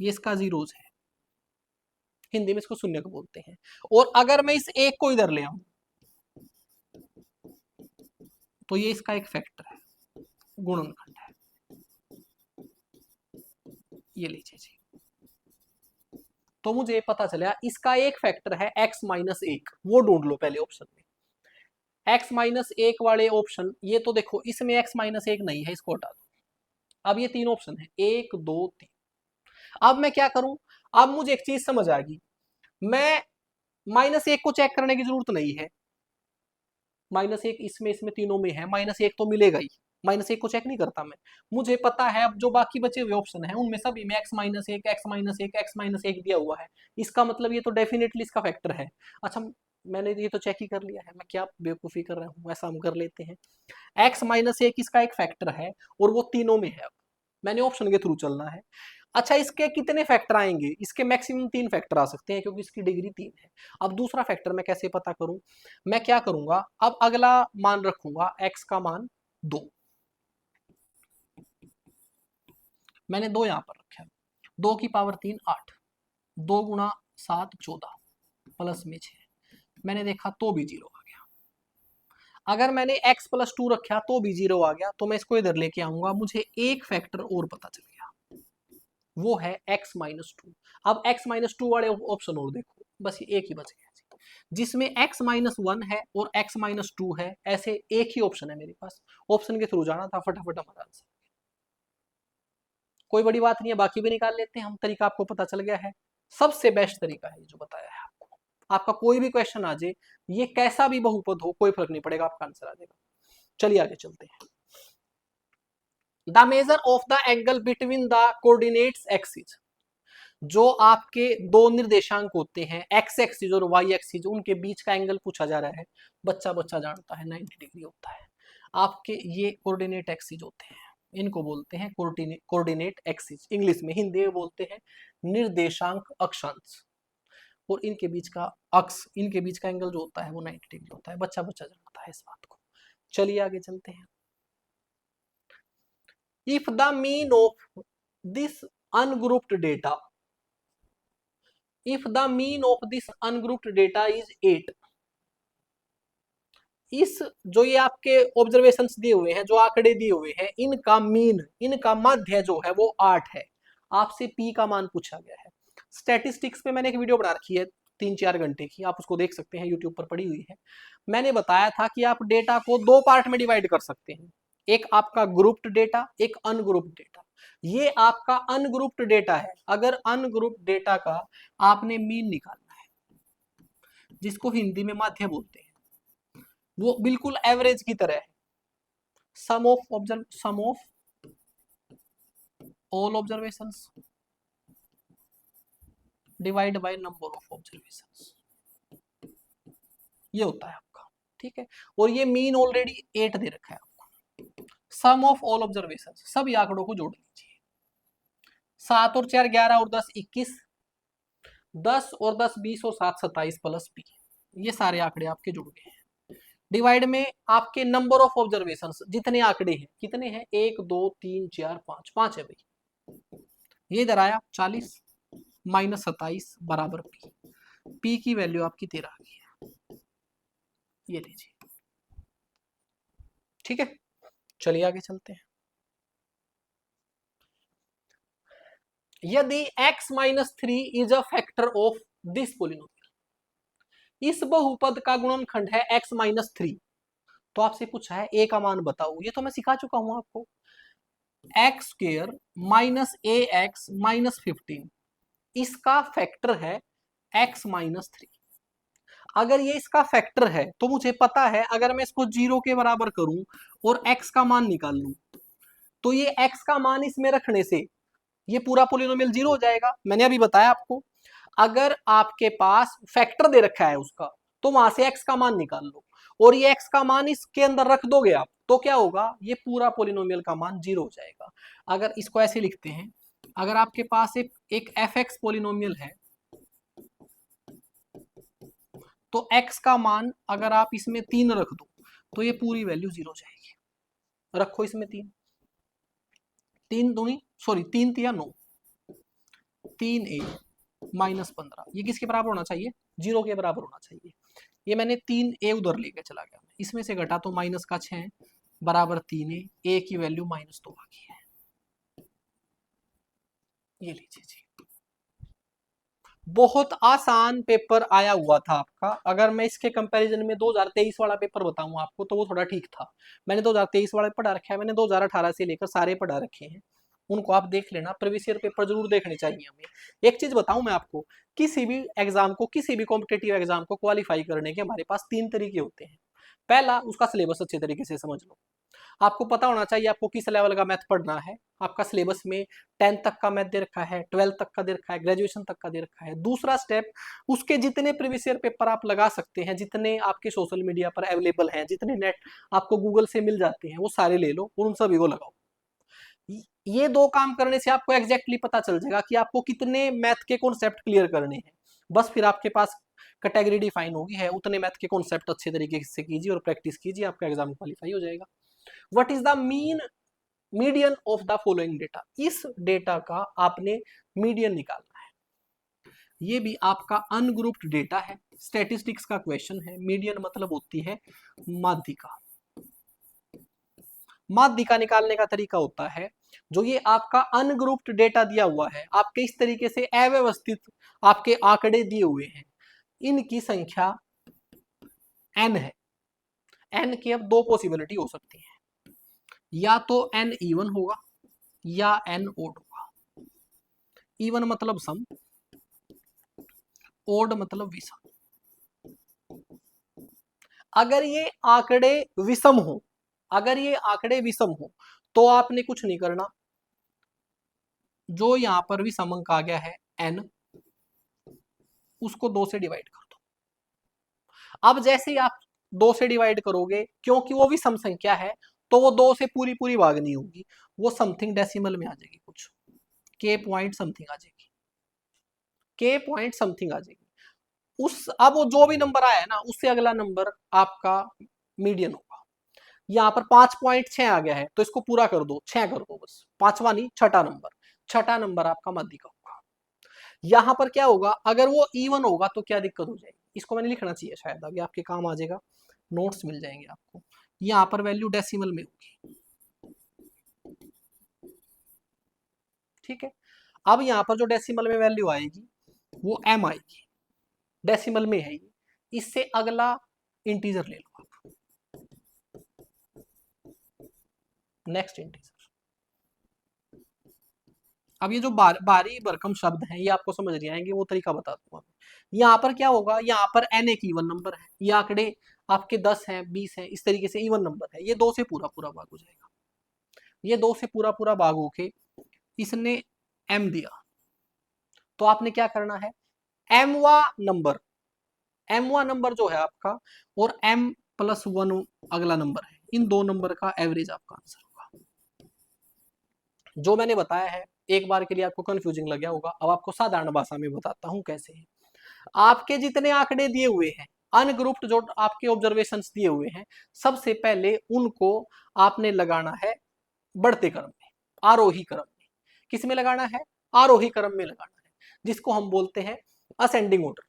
ये इसका जीरोस है, हिंदी में इसको शून्यक बोलते हैं। और अगर मैं इस 1 को इधर ले आऊं तो ये इसका एक फैक्टर है, गुणनखंड है। ये लीजिए जी, तो मुझे पता चला इसका एक फैक्टर है x माइनस 1, वो ढूंढ लो पहले ऑप्शन में। x माइनस 1 वाले ऑप्शन, ये तो देखो इसमें x माइनस 1 नहीं है, इसको हटा दो। अब ये 3 ऑप्शन है, 1 2 3। अब मैं क्या करूं, अब मुझे एक चीज समझ आ गई, मैं माइनस 1 को चेक करने की जरूरत नहीं है, माइनस 1 इसमें इसमें तीनों में है, माइनस 1 तो मिलेगा ही, माइनस 1 को चेक नहीं करता मैं। मुझे पता है अब जो बाकी बचे हुए ऑप्शन है उनमें सभी में x minus 1 x minus 1 x minus 1 दिया हुआ है, इसका मतलब ये तो डेफिनेटली इसका फैक्टर है। अच्छा, मैंने ये तो चेक ही कर लिया है, मैं क्या बेवकूफ़ी कर रहा हूँ, ऐसा हम कर लेते हैं। x माइनस 1 इसका एक फैक्टर है और वो तीनों में है, अब मैंने ऑप्शन के थ्रू चलना है। अच्छा, इसके कितने फैक्टर आएंगे, इसके मैक्सिमम 3 फैक्टर आ सकते हैं क्योंकि इसकी डिग्री 3 है। अब दूसरा फैक्टर मैं कैसे पता करूं, मैं क्या करूंगा, अब अगला मान रखूंगा x का मान 2, मैंने 2 यहां पर रखा, 2 की पावर 3 8, 2 गुणा 7 14, प्लस में 6, मैंने देखा तो भी 0 आ गया। अगर मैंने x प्लस 2 रखा तो भी 0 आ गया, तो मैं इसको इधर लेके आऊंगा, मुझे एक फैक्टर और पता चल गया, वो है x माइनस 2। अब x माइनस 2 वाले ऑप्शन और देखो, बस ये एक ही बच गया। जिसमें x-1 है और x-2 है, ऐसे एक ही ऑप्शन है मेरे पास, ऑप्शन के थ्रू जाना था, फटाफट हमारा आंसर। कोई बड़ी बात नहीं है, बाकी भी निकाल लेते हैं हम, तरीका आपको पता चल गया है। सबसे बेस्ट तरीका है जो बताया है आपको, आपका कोई भी क्वेश्चन आ जाए, ये कैसा भी बहुपद हो कोई फर्क नहीं पड़ेगा, आपका आंसर आ जाएगा। चलिए आगे चलते हैं। The measure of the angle between the coordinates axis, जो आपके दो निर्देशांक होते हैं एक्स एक्सिस और वाई एक्सिस, उनके बीच का एंगल पूछा जा रहा है। बच्चा बच्चा जानता है 90 डिग्री होता है। आपके ये कोऑर्डिनेट एक्सिस होते हैं, इनको बोलते हैं कोऑर्डिनेट एक्सिस, इंग्लिश में, हिंदी में बोलते हैं निर्देशांक अक्षांश। और इनके बीच का अक्ष, इनके बीच का एंगल जो होता है वो 90 डिग्री होता है। बच्चा बच्चा जानता है इस बात को। चलिए आगे चलते हैं। If the mean of this ungrouped data, if the mean of this ungrouped data is 8, इस जो ये आपके ऑब्जर्वेशंस दिए हुए हैं, जो आंकड़े दिए हुए हैं, इनका मीन, इनका मध्य जो है वो 8 है। आपसे पी का मान पूछा गया है। स्टैटिस्टिक्स पे मैंने एक वीडियो बना रखी है 3-4 घंटे की, आप उसको देख सकते हैं, यूट्यूब पर पड़ी हुई है। मैंने बताया था कि आप डेटा को दो पार्ट में डिवाइड कर सकते हैं, एक आपका ग्रुप्ड डेटा, एक अनग्रुप्ड डेटा। ये आपका अनग्रुप्ड डेटा है। अगर अनग्रुप्ड डेटा का आपने मीन निकालना है, जिसको हिंदी में माध्य बोलते हैं, वो बिल्कुल एवरेज की तरह है। Sum of all observations divide by number of observations, ये होता है आपका, ठीक है। और ये मीन ऑलरेडी 8 दे रखा है आपको। सम ऑफ ऑल ऑब्जर्वेशंस, सभी आंकड़ों को जोड़ लीजिए। 7 और 4 11 और 10 21, 10 और 10 20 और 7 27 प्लस पी, ये सारे आंकड़े आपके जुड़ गए हैं। डिवाइड में आपके नंबर ऑफ ऑब्जर्वेशंस, जितने आंकड़े हैं, कितने हैं, 1 2 3 4 5, 5 है भाई। ये इधर आया 40 माइनस 27 बराबर पी। पी की वैल्यू आपकी 13 आ गई है, ये लीजिए, ठीक है। चलिए आगे चलते हैं। यदि x-3 is a factor of this polynomial, इस बहुपद का गुणनखंड है x-3, तो आपसे पूछा है a का मान बताओ। ये तो मैं सिखा चुका हूं आपको। एक्स स्क्वायर माइनस ए एक्स माइनस 15, इसका फैक्टर है x-3। अगर ये इसका फैक्टर है तो मुझे पता है, अगर मैं इसको 0 के बराबर करूं और x का मान निकाल लूं, तो ये x का मान इसमें रखने से ये पूरा पोलिनोमियल 0 हो जाएगा। मैंने अभी बताया आपको, अगर आपके पास फैक्टर दे रखा है उसका, तो वहां से x का मान निकाल लो, और ये x का मान इसके अंदर रख दोगे आप, तो क्या होगा, ये पूरा पोलिनोमियल का मान 0 हो जाएगा। अगर इसको ऐसे लिखते हैं, अगर आपके पास एक fx पोलिनोमियल है, तो x का मान अगर आप इसमें 3 रख दो, तो ये पूरी वैल्यू 0 हो जाएगी। रखो इसमें 3, 3 दूनी सॉरी 3 तिया 9, 3a माइनस 15, ये किसके बराबर होना चाहिए, 0 के बराबर होना चाहिए। ये मैंने 3a उधर लेके चला गया, इसमें से घटा तो माइनस का 6 बराबर 3a, a की वैल्यू -2 आ गई है। ये लीजिए जी, बहुत आसान पेपर आया हुआ था आपका। अगर मैं इसके कंपैरिजन में 2023 वाला पेपर बताऊं आपको, तो वो थोड़ा ठीक था। मैंने 2023 वाला पढ़ा रखा है, मैंने 2018 से लेकर सारे पढ़ा रखे हैं, उनको आप देख लेना। प्रीवियस ईयर पेपर जरूर देखने चाहिए हमें। एक चीज बताऊं मैं आपको, किसी भी एग्जाम को, किसी भी कॉम्पिटेटिव एग्जाम को क्वालिफाई करने के हमारे पास 3 तरीके होते हैं। पहला, उसका सिलेबस अच्छे तरीके से समझ लो। आपको पता होना चाहिए आपको किस लेवल का मैथ पढ़ना है। आपका सिलेबस में 10th तक का मैथ दे रखा है, 12th तक का दे रखा है, ग्रेजुएशन तक का दे रखा है। दूसरा स्टेप, उसके जितने प्रीवियस ईयर पेपर आप लगा सकते हैं, जितने आपके सोशल मीडिया पर अवेलेबल हैं, जितने नेट आपको गूगल से मिल जाते हैं, वो सारे ले लो और उन सभी को लगाओ। ये 2 काम करने से आपको एग्जैक्टली पता चल जाएगा कि आपको कितने मैथ के कॉन्सेप्ट क्लियर करने हैं। बस फिर आपके पास कैटेगरी डिफाइन होगी है, उतने मैथ के कॉन्सेप्ट अच्छे तरीके से कीजिए और प्रैक्टिस कीजिए, आपका एग्जाम क्वालिफाई हो जाएगा। What is the median of the following data, इस डेटा का आपने मीडियन निकालना है। ये भी आपका अनग्रुप्ड डेटा है, स्टैटिस्टिक्स का क्वेश्चन है। मीडियन मतलब होती है माध्यिका। माध्यिका निकालने का तरीका होता है, जो ये आपका अनग्रुप्ड डेटा दिया हुआ है, आपके इस तरीके से अव्यवस्थित आपके आंकड़े दिए हुए हैं, इनकी संख्या n है। n की अब दो पॉसिबिलिटी हो सकती है, या तो n इवन होगा या n ओड होगा। इवन मतलब सम, ओड मतलब विषम। अगर ये आंकड़े विषम हो, अगर ये आंकड़े विषम हो तो आपने कुछ नहीं करना, जो यहां पर विषम अंक आ गया है n, उसको 2 से डिवाइड कर दो। अब जैसे ही आप 2 से डिवाइड करोगे, क्योंकि वो विषम संख्या है तो वो 2 से पूरी पूरी भाग नहीं होगी, वो समथिंग डेसिमल में आ जाएगी, कुछ k पॉइंट समथिंग आ जाएगी, k पॉइंट समथिंग आ जाएगी। उस अब वो जो भी नंबर आया है ना, उससे अगला नंबर आपका मीडियन होगा। यहाँ पर 5.6 आ गया है तो इसको पूरा कर दो, 6 कर दो बस, पांचवा नहीं, छठा नंबर, छठा नंबर आपका माध्यिका होगा। यहाँ पर क्या होगा, अगर वो इवन होगा तो क्या दिक्कत हो जाएगी, इसको मैंने लिखना चाहिए, शायद आगे आपके काम आ जाएगा, नोट्स मिल जाएंगे आपको। यहाँ पर वैल्यू डेसिमल में होगी, ठीक है। अब यहाँ पर जो डेसिमल में वैल्यू आएगी वो m आएगी, डेसिमल में है ये, इससे अगला इंटीजर ले लो आप, नेक्स्ट इंटीजर। अब ये जो बारी भरकम शब्द हैं ये आपको समझ नहीं आएंगे, वो तरीका बता दूंगा। यहाँ पर क्या होगा, यहाँ पर n एक इवन नंबर है, ये आंकड़े आपके 10 हैं 20 हैं, इस तरीके से इवन नंबर है, ये 2 से पूरा पूरा भाग हो जाएगा। ये 2 से पूरा पूरा भाग होके इसने m दिया, तो आपने क्या करना है, mवा नंबर, mवा नंबर जो है आपका और m+1 अगला नंबर है, इन दो नंबर का एवरेज आपका आंसर होगा। जो मैंने बताया है एक बार के लिए आपको कंफ्यूजिंग लग गया होगा, अब आपको साधारण भाषा में बताता हूं कैसे है। आपके जितने आंकड़े दिए हुए हैं, अनग्रुप्ड जो आपके ऑब्जर्वेशंस दिए हुए हैं, सबसे पहले उनको आपने लगाना है बढ़ते क्रम में, आरोही क्रम में। किस में लगाना है, आरोही क्रम में लगाना है, जिसको हम बोलते हैं असेंडिंग ऑर्डर,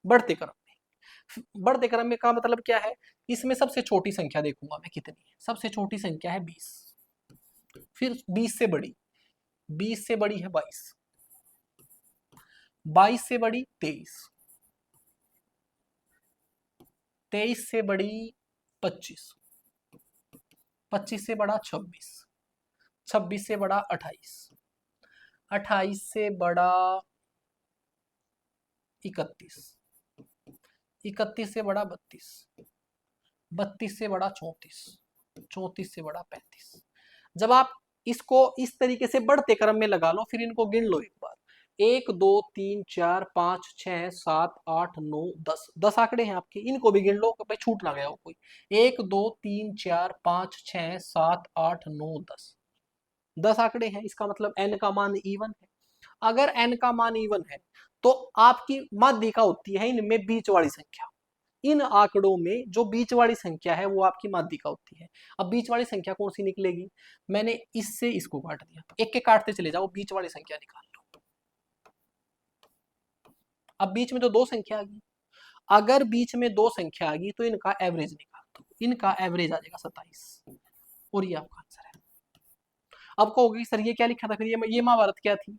बढ़ते क्रम में। बढ़ते क्रम में का मतलब क्या है, इसमें सबसे छोटी संख्या देखूंगा मैं कितनी है, सबसे छोटी संख्या है 20, फिर 20 से बड़ी, 20 से बड़ी है 22, 22 से बड़ी 23, 23 से बड़ी 25, 25 से बड़ा 26, 26 से बड़ा 28, 28 से बड़ा 31, 31 से बड़ा 32, 32 से बड़ा 34, 34 से बड़ा 35। जब आप इसको इस तरीके से बढ़ते क्रम में लगा लो, फिर इनको गिन लो एक बार, 1 2 3 4 5 6 7 8 9 10, 10 आंकड़े हैं आपके, इनको भी गिन लो भाई, छूट ना गया हो कोई। 1 2 3 4 5 6 7 8 9 10, 10 आंकड़े हैं, इसका मतलब n का मान इवन है। अगर n का मान इवन है तो आपकी माध्यिका होती है इनमें बीच वाली संख्या, इन आंकड़ों में जो बीच वाली संख्या है वो आपकी माध्यिका होती है। अब बीच वाली संख्या कौन सी निकलेगी, मैंने इससे इसको काट दिया, एक एक काटते चले जाओ, बीच वाली संख्या निकाल लो। अब बीच में तो दो संख्या आ गई, अगर बीच में दो संख्या आ गई तो इनका एवरेज निकाल दो, इनका एवरेज आ जाएगा 27, और ये आपका आंसर है। अब कहोगे सर ये क्या लिखा था, फिर ये महाभारत क्या थी,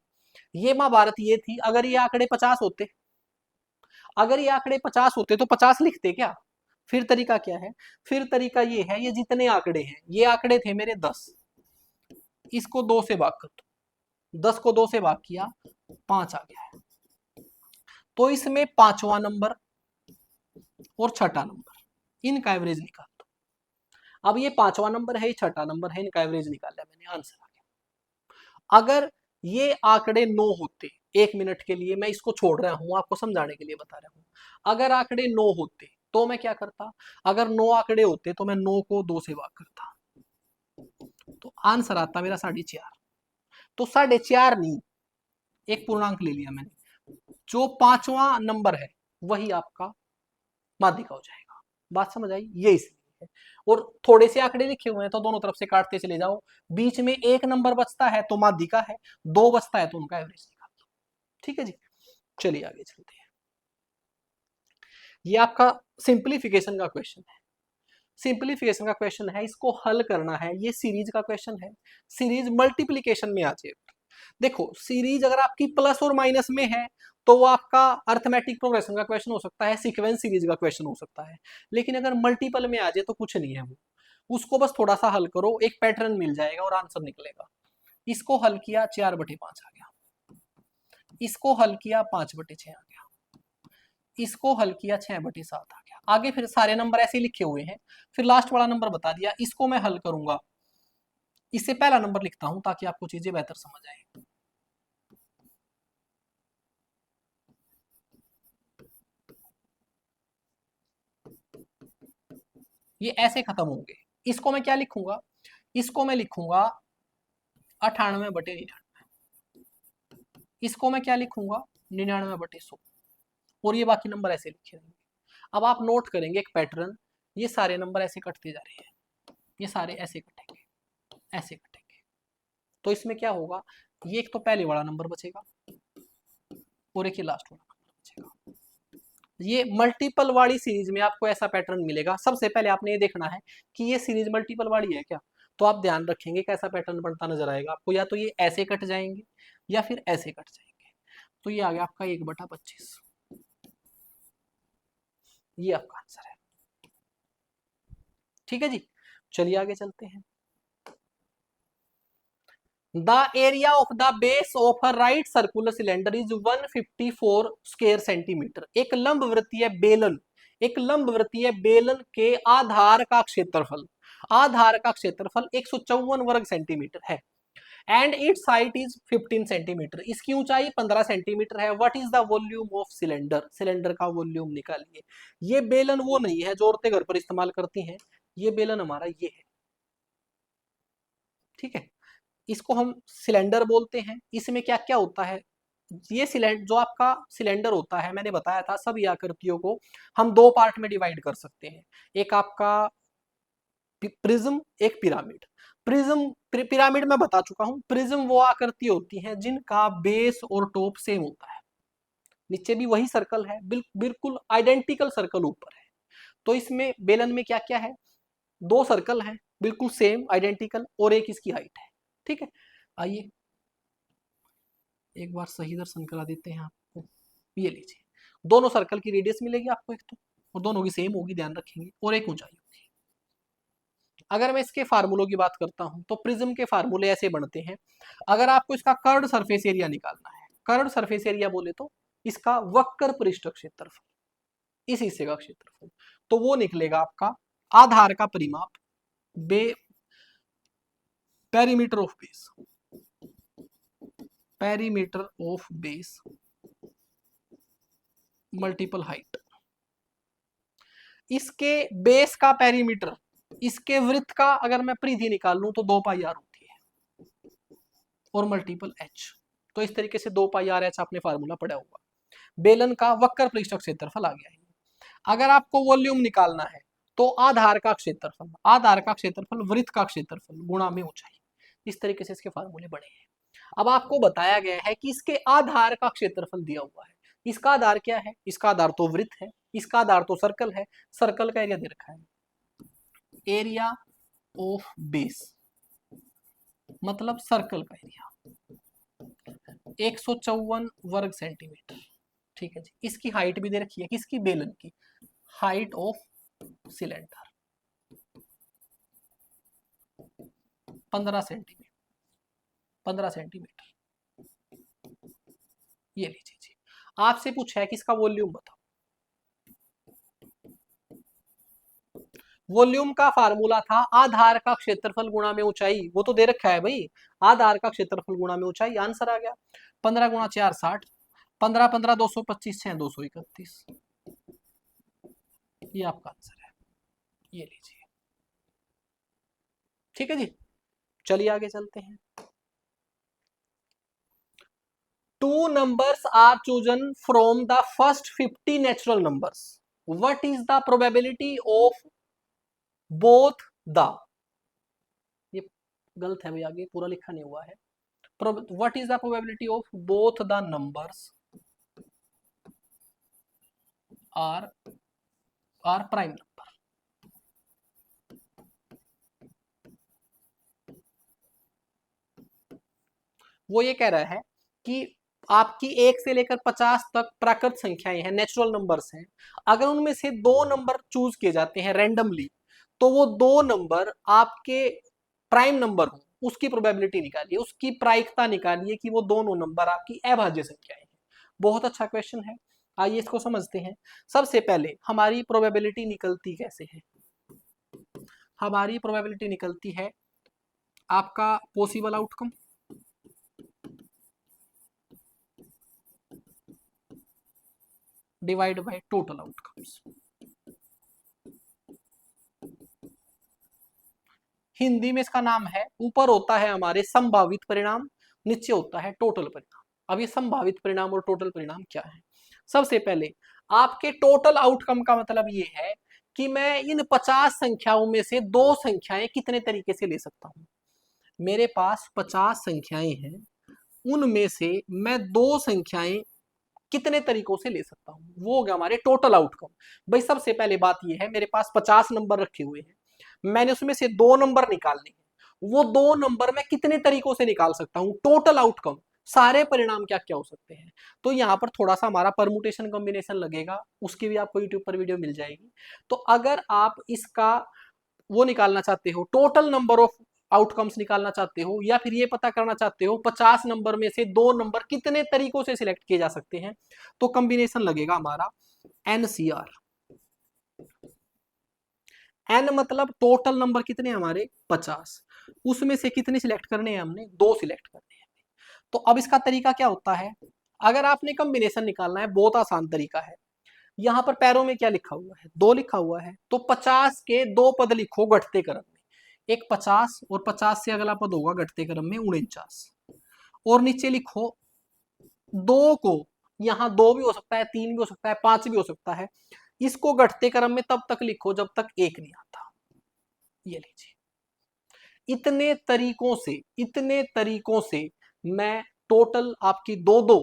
ये महाभारत ये थी अगर ये आंकड़े 50 होते, अगर ये आंकड़े 50 होते तो 50 लिखते क्या। फिर तरीका क्या है, फिर तरीका ये है, ये जितने आंकड़े हैं, ये आंकड़े थे मेरे 10, इसको 2 से भाग कर दो, 10 को 2 से भाग किया 5 आ गया है, तो इसमें पांचवा नंबर और छठा नंबर, इनका एवरेज निकाल दो। अब ये पांचवा नंबर है, ये छठा नंबर है, इनका एवरेज निकाल लिया मैंने, आंसर आ गया। अगर ये आंकड़े 9 होते, एक मिनट के लिए मैं इसको छोड़ रहा हूं, आपको समझाने के लिए बता रहा हूं, अगर आंकड़े 9 होते तो मैं क्या करता, अगर 9 आंकड़े होते तो मैं 9 को 2 से भाग करता, तो आंसर आता मेरा 4.5। तो 4.5 नहीं, एक पूर्णांक ले लिया मैंने, जो पांचवा नंबर है वही आपका माध्यिका हो जाएगा। बात समझ आई, ये इसलिए है। और थोड़े से आंकड़े लिखे हुए हैं तो दोनों तरफ से काटते चले जाओ, बीच में एक नंबर बचता है तो माध्यिका है, दो बचता है तो उनका एवरेज निकाल दो। ठीक है जी, चलिए आगे चलते हैं। ये आपका सिंप्लीफिकेशन का क्वेश्चन है, सिंप्लीफिकेशन का क्वेश्चन है, इसको हल करना है, ये सीरीज का क्वेश्चन है, सीरीज मल्टीप्लीकेशन में आ जाए देखो सीरीज अगर आपकी प्लस और माइनस में है तो वो आपका अर्थमेटिक प्रोग्रेशन का क्वेश्चन हो सकता है, सीक्वेंस सीरीज का क्वेश्चन हो सकता है। लेकिन अगर मल्टीपल में आ जाए तो कुछ नहीं है वो, उसको बस थोड़ा सा हल करो, एक पैटर्न मिल जाएगा और आंसर निकलेगा। इसको हल किया 4/5 आ गया, इसको हल किया 5/6 आ गया, इसको हल किया 6/7 आ गया। आगे फिर सारे नंबर ऐसे लिखे हुए हैं, फिर लास्ट वाला नंबर बता दिया, इसको मैं हल करूंगा। इससे पहला नंबर लिखता हूं ताकि आपको चीजें बेहतर समझ आए। ये ऐसे खत्म होंगे। इसको मैं क्या लिखूंगा, इसको मैं लिखूंगा 98/99, इसको मैं क्या लिखूंगा 99/100, और ये बाकी नंबर ऐसे लिखे रहेंगे। अब आप नोट करेंगे एक पैटर्न, ये सारे नंबर ऐसे कटते जा रहे हैं, ये सारे ऐसे कटेंगे, ऐसे कटेंगे। तो इसमें क्या होगा, ये एक तो पहले वाला नंबर बचेगा और एक ये लास्ट वाला नंबर बचेगा। ये मल्टीपल वाली सीरीज में आपको ऐसा पैटर्न मिलेगा। सबसे पहले आपने ये देखना है कि ये सीरीज मल्टीपल वाली है क्या, तो आप ध्यान रखेंगे कैसा पैटर्न बनता नजर आएगा आपको, या तो ये ऐसे कट जाएंगे या फिर ऐसे कट जाएंगे। तो ये आ गया आपका 1/25, ये आपका आंसर है। ठीक है जी, चलिए आगे चलते हैं। The area of the base of a right circular cylinder is 154 square centimetre. एक लंब वृत्तीय बेलन, एक लंब वृत्तीय बेलन के आधार का क्षेत्रफल, आधार का क्षेत्रफल 154 वर्ग सेंटीमीटर है। And it's height is 15 centimetre, इसकी ऊंचाई 15 सेंटीमीटर है। What is the volume of cylinder, cylinder का वॉल्यूम निकालिए। ये बेलन वो नहीं है जो औरतें घर पर इस्तेमाल करती हैं, ये बेलन हमारा ये है। ठीक है, इसको हम सिलेंडर बोलते हैं। इसमें क्या क्या होता है, ये सिलेंडर जो आपका सिलेंडर होता है, मैंने बताया था सभी आकृतियों को हम दो पार्ट में डिवाइड कर सकते हैं, एक आपका प्रिज्म, एक पिरामिड। प्रिज्म, पिरामिड में बता चुका हूं, प्रिज्म वो आकृति होती है जिनका बेस और टॉप सेम होता है, नीचे भी वही सर्कल है, बिल्कुल आइडेंटिकल सर्कल ऊपर है। तो इसमें बेलन में क्या क्या है, दो सर्कल हैं बिल्कुल सेम आइडेंटिकल, और एक इसकी हाइट है। ठीक है, आइए एक बार सही दर्शन करा देते हैं आपको। ये लीजिए, दोनों सर्कल की रेडियस मिलेगी आपको एक तो, और दोनों की सेम होगी, ध्यान रखेंगे, और एक ऊंचाई होगी। अगर मैं इसके फार्मूलों की बात करता हूं तो प्रिज्म के फार्मूले ऐसे बनते हैं। अगर आपको इसका कर्व्ड सरफेस एरिया निकालना है, कर्व्ड सरफेस एरिया बोले तो इसका वक्र पृष्ठ क्षेत्रफल, इस हिस्से का क्षेत्रफल, तो वो निकलेगा आपका आधार का परिमाप बे perimeter of base, perimeter of base multiple height. इसके बेस का पेरीमीटर, इसके वृत्त का अगर मैं परिधि निकाल लूं तो 2πr होती है, और मल्टीपल h। तो इस तरीके से 2πr/h आपने फार्मूला पढ़ा होगा। बेलन का वक्र पृष्ठ क्षेत्रफल आ गया है। अगर आपको वॉल्यूम निकालना है तो आधार का क्षेत्रफल, आधार का क्षेत्रफल वृत्त का क्षेत्रफल गुणा में ऊंचाई, इस तरीके से इसके फार्मूले बने हैं। अब आपको बताया गया है कि इसके आधार का क्षेत्रफल दिया हुआ है। इसका आधार क्या है, इसका आधार तो वृत्त है, इसका आधार तो सर्कल है, सर्कल का एरिया दे रखा है, एरिया ऑफ बेस मतलब सर्कल का एरिया 154 वर्ग सेंटीमीटर। ठीक है जी, इसकी हाइट भी दे रखी है, किसकी, बेलन की, height of cylinder 15 centimetre, 15 centimetre. ये लीजिए जी, आपसे पूछा है कि इसका वॉल्यूम बताओ। वॉल्यूम का फार्मूला था आधार का क्षेत्रफल गुणा में ऊंचाई, वो तो दे रखा है भाई, आधार का क्षेत्रफल गुणा में ऊंचाई। आंसर आ गया 15 × 4 60, 15 15 225, 6 231, ये आपका आंसर है। ये लीजिए, ठीक है जी, चलिए आगे चलते हैं। Two numbers are chosen from the first 50 natural numbers. What is the probability of both the, ये गलत है भाई, आगे पूरा लिखा नहीं हुआ है। What is the probability of both the numbers are prime number? वो ये कह रहा है कि आपकी 1 से लेकर 50 तक प्राकृत संख्याएं हैं, नेचुरल नंबर्स हैं। अगर उनमें से 2 नंबर चूज किए जाते हैं रैंडमली, तो वो 2 नंबर आपके प्राइम नंबर हो, उसकी प्रोबेबिलिटी निकालिए, उसकी प्रायिकता निकालिए कि वो दोनों नंबर आपकी अभाज्य संख्याएं हैं। बहुत अच्छा क्वेश्चन है, आइए इसको समझते हैं। सबसे पहले हमारी प्रोबेबिलिटी निकलती कैसे है? हमारी प्रोबेबिलिटी निकलती है आपका possible outcome divide by total outcomes. Hindi में इसका नाम है, ऊपर होता है हमारे संभावित परिणाम, नीचे होता है टोटल परिणाम। अब ये संभावित परिणाम और टोटल परिणाम क्या है? सबसे पहले आपके टोटल आउटकम का मतलब ये है कि मैं इन 50 संख्याओं में से 2 संख्याएं कितने तरीके से ले सकता हूं। मेरे पास 50 संख्याएं हैं, उनमें से मैं 2 संख्याएं कितने तरीकों से ले सकता हूं, वो हो गया हमारे टोटल आउटकम। भाई सबसे पहले बात यह है, मेरे पास 50 नंबर रखे हुए हैं, मैंने उसमें से 2 नंबर निकालने हैं। वो 2 नंबर मैं कितने तरीकों से निकाल सकता हूं, टोटल आउटकम, सारे परिणाम क्या क्या हो सकते हैं। तो यहाँ पर थोड़ा सा हमारा परमुटेशन कॉम्बिनेशन लगेगा, उसकी भी आपको यूट्यूब पर वीडियो मिल जाएगी। तो अगर आप इसका वो निकालना चाहते हो, टोटल नंबर ऑफ आउटकम्स निकालना चाहते हो, या फिर ये पता करना चाहते हो 50 नंबर में से 2 नंबर कितने तरीकों से सिलेक्ट किए जा सकते हैं, तो कॉम्बिनेशन लगेगा हमारा एनसीआर। एन मतलब टोटल नंबर कितने हमारे 50, उसमें से कितने सिलेक्ट करने हैं हमने, 2 सिलेक्ट करने हैं। तो अब इसका तरीका क्या होता है, अगर आपने कॉम्बिनेशन निकालना है, बहुत आसान तरीका है। यहां पर पैरों में क्या लिखा हुआ है, 2 लिखा हुआ है, तो 50 के 2 पद लिखो घटते क्रम में, एक 50 और 50 से अगला पद होगा घटते क्रम में 49, और नीचे लिखो 2 को, यहां 2 भी हो सकता है, 3 भी हो सकता है, 5 भी हो सकता है, इसको घटते क्रम में तब तक लिखो जब तक 1 नहीं आता। ये लीजिए, इतने तरीकों से मैं टोटल आपकी 2-2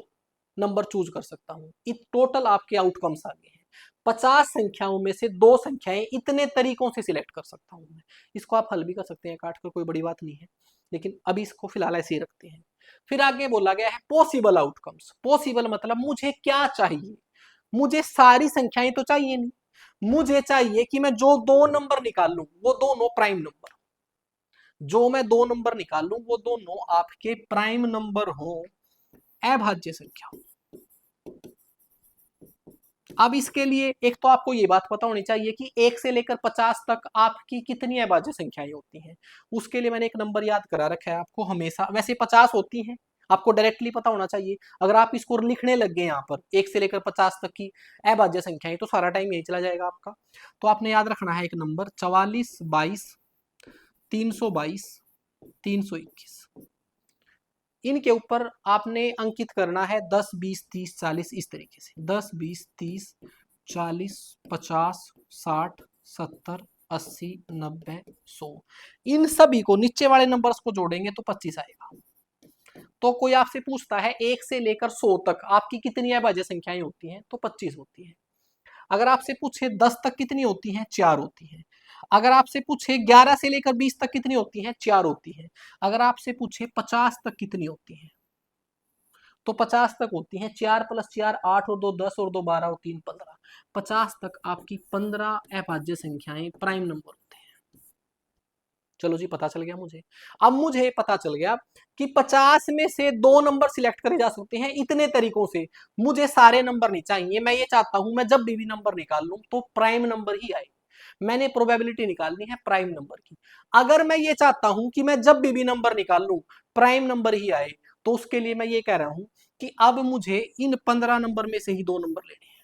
नंबर चूज कर सकता हूं। टोटल आपके आउटकम्स आ गए हैं, 50 संख्याओं में से 2 संख्याएं इतने तरीकों से सिलेक्ट कर सकता हूं मैं। इसको आप हल भी कर सकते हैं काट कर, कोई बड़ी बात नहीं है, लेकिन अभी इसको फिलहाल ऐसे ही रखते हैं। फिर आगे बोला गया है पॉसिबल आउटकम्स। पॉसिबल मतलब मुझे क्या चाहिए, मुझे सारी संख्याएं तो चाहिए नहीं, मुझे चाहिए कि मैं जो 2 नंबर निकाल लूं वो दोनों प्राइम नंबर, जो मैं 2 नंबर निकाल लूं वो दोनों आपके प्राइम नंबर हो, अभाज्य संख्या हो। अब इसके लिए एक तो आपको ये बात पता होनी चाहिए कि 1 से लेकर 50 तक आपकी कितनी अभाज्य संख्याएं होती हैं। उसके लिए मैंने एक नंबर याद करा रखा है आपको हमेशा, वैसे 50 होती हैं, आपको डायरेक्टली पता होना चाहिए। अगर आप इसको लिखने लग गए यहाँ पर 1 से लेकर 50 तक की अभाज्य संख्याएं, तो सारा टाइम यही चला जाएगा आपका। तो आपने याद रखना है एक नंबर 44, 22, 322, 321। इनके ऊपर आपने अंकित करना है 10, 20, 30, 40, इस तरीके से 10, 20, 30, 40, 50, 60, 70, 80, 90, 100। इन सभी को नीचे वाले नंबर्स को जोड़ेंगे तो 25 आएगा। तो कोई आपसे पूछता है 1 से लेकर 100 तक आपकी कितनी अभाज्य संख्याएं होती हैं, तो 25 होती हैं। अगर आपसे पूछे 10 तक कितनी होती हैं, 4 होती हैं। अगर आपसे पूछे 11 से लेकर 20 तक कितनी होती हैं, 4 होती हैं। अगर आपसे पूछे 50 तक कितनी होती हैं, तो 50 तक होती हैं 4 + 4 8 और 2 10 और 2 12 और 3 15। 50 तक आपकी 15 अभाज्य संख्याएं प्राइम नंबर होते हैं। चलो जी, पता चल गया मुझे। अब मुझे पता चल गया कि 50 में से 2 नंबर सिलेक्ट करे जा सकते हैं इतने तरीकों से। मुझे सारे नंबर नहीं चाहिए, मैं ये चाहता हूं मैं जब भी नंबर निकाल लूं तो प्राइम नंबर ही आए। मैंने प्रोबेबिलिटी निकालनी है प्राइम नंबर की। अगर मैं ये चाहता हूं कि मैं जब भी नंबर निकाल लूं प्राइम नंबर ही आए, तो उसके लिए मैं ये कह रहा हूं कि अब मुझे इन 15 नंबर में से ही 2 नंबर लेने हैं।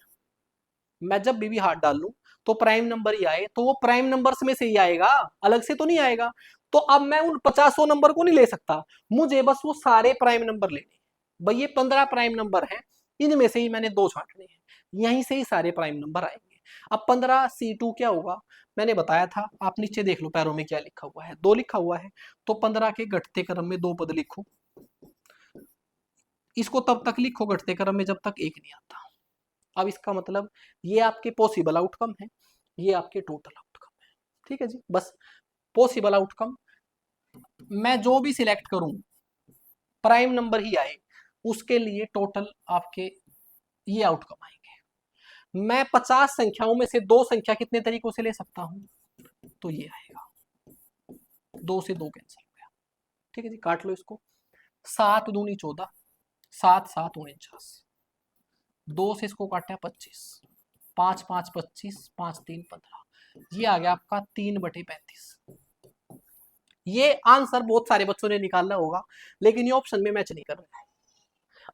मैं जब भी हाथ डाल लूं तो प्राइम नंबर ही आए, तो वो प्राइम नंबर्स में से ही आएगा, अलग से तो नहीं आएगा। तो अब मैं उन 50 नंबर को नहीं ले सकता, मुझे बस वो सारे प्राइम नंबर लेने। भाई ये 15 प्राइम नंबर है, इनमें से ही मैंने 2 छांटने हैं, यहीं से ही सारे प्राइम नंबर आएंगे। अब 15C2 क्या होगा, मैंने बताया था, आप नीचे देख लो पैरों में क्या लिखा हुआ है, 2 लिखा हुआ है, तो 15 के घटते क्रम में 2 पद लिखो। इसको तब तक लिखो घटते क्रम में जब तक 1 नहीं आता। अब इसका मतलब ये आपके पॉसिबल आउटकम है, ये आपके टोटल आउटकम है। ठीक है जी, बस पॉसिबल आउटकम मैं जो भी सिलेक्ट करूं प्राइम नंबर ही आए, उसके लिए टोटल आपके ये आउटकम आएंगे। मैं 50 संख्याओं में से दो संख्या कितने तरीकों से ले सकता हूं, तो ये आएगा, 2 से 2 कैंसिल हो गया। ठीक है जी, काट लो इसको। 7 दूनी 14, 7 7 49, 2 से इसको काटा 25, 5 5 25, 5 3 15, ये आ गया आपका 3/35। ये आंसर बहुत सारे बच्चों ने निकाला होगा, लेकिन ये ऑप्शन में मैच नहीं कर रहा है।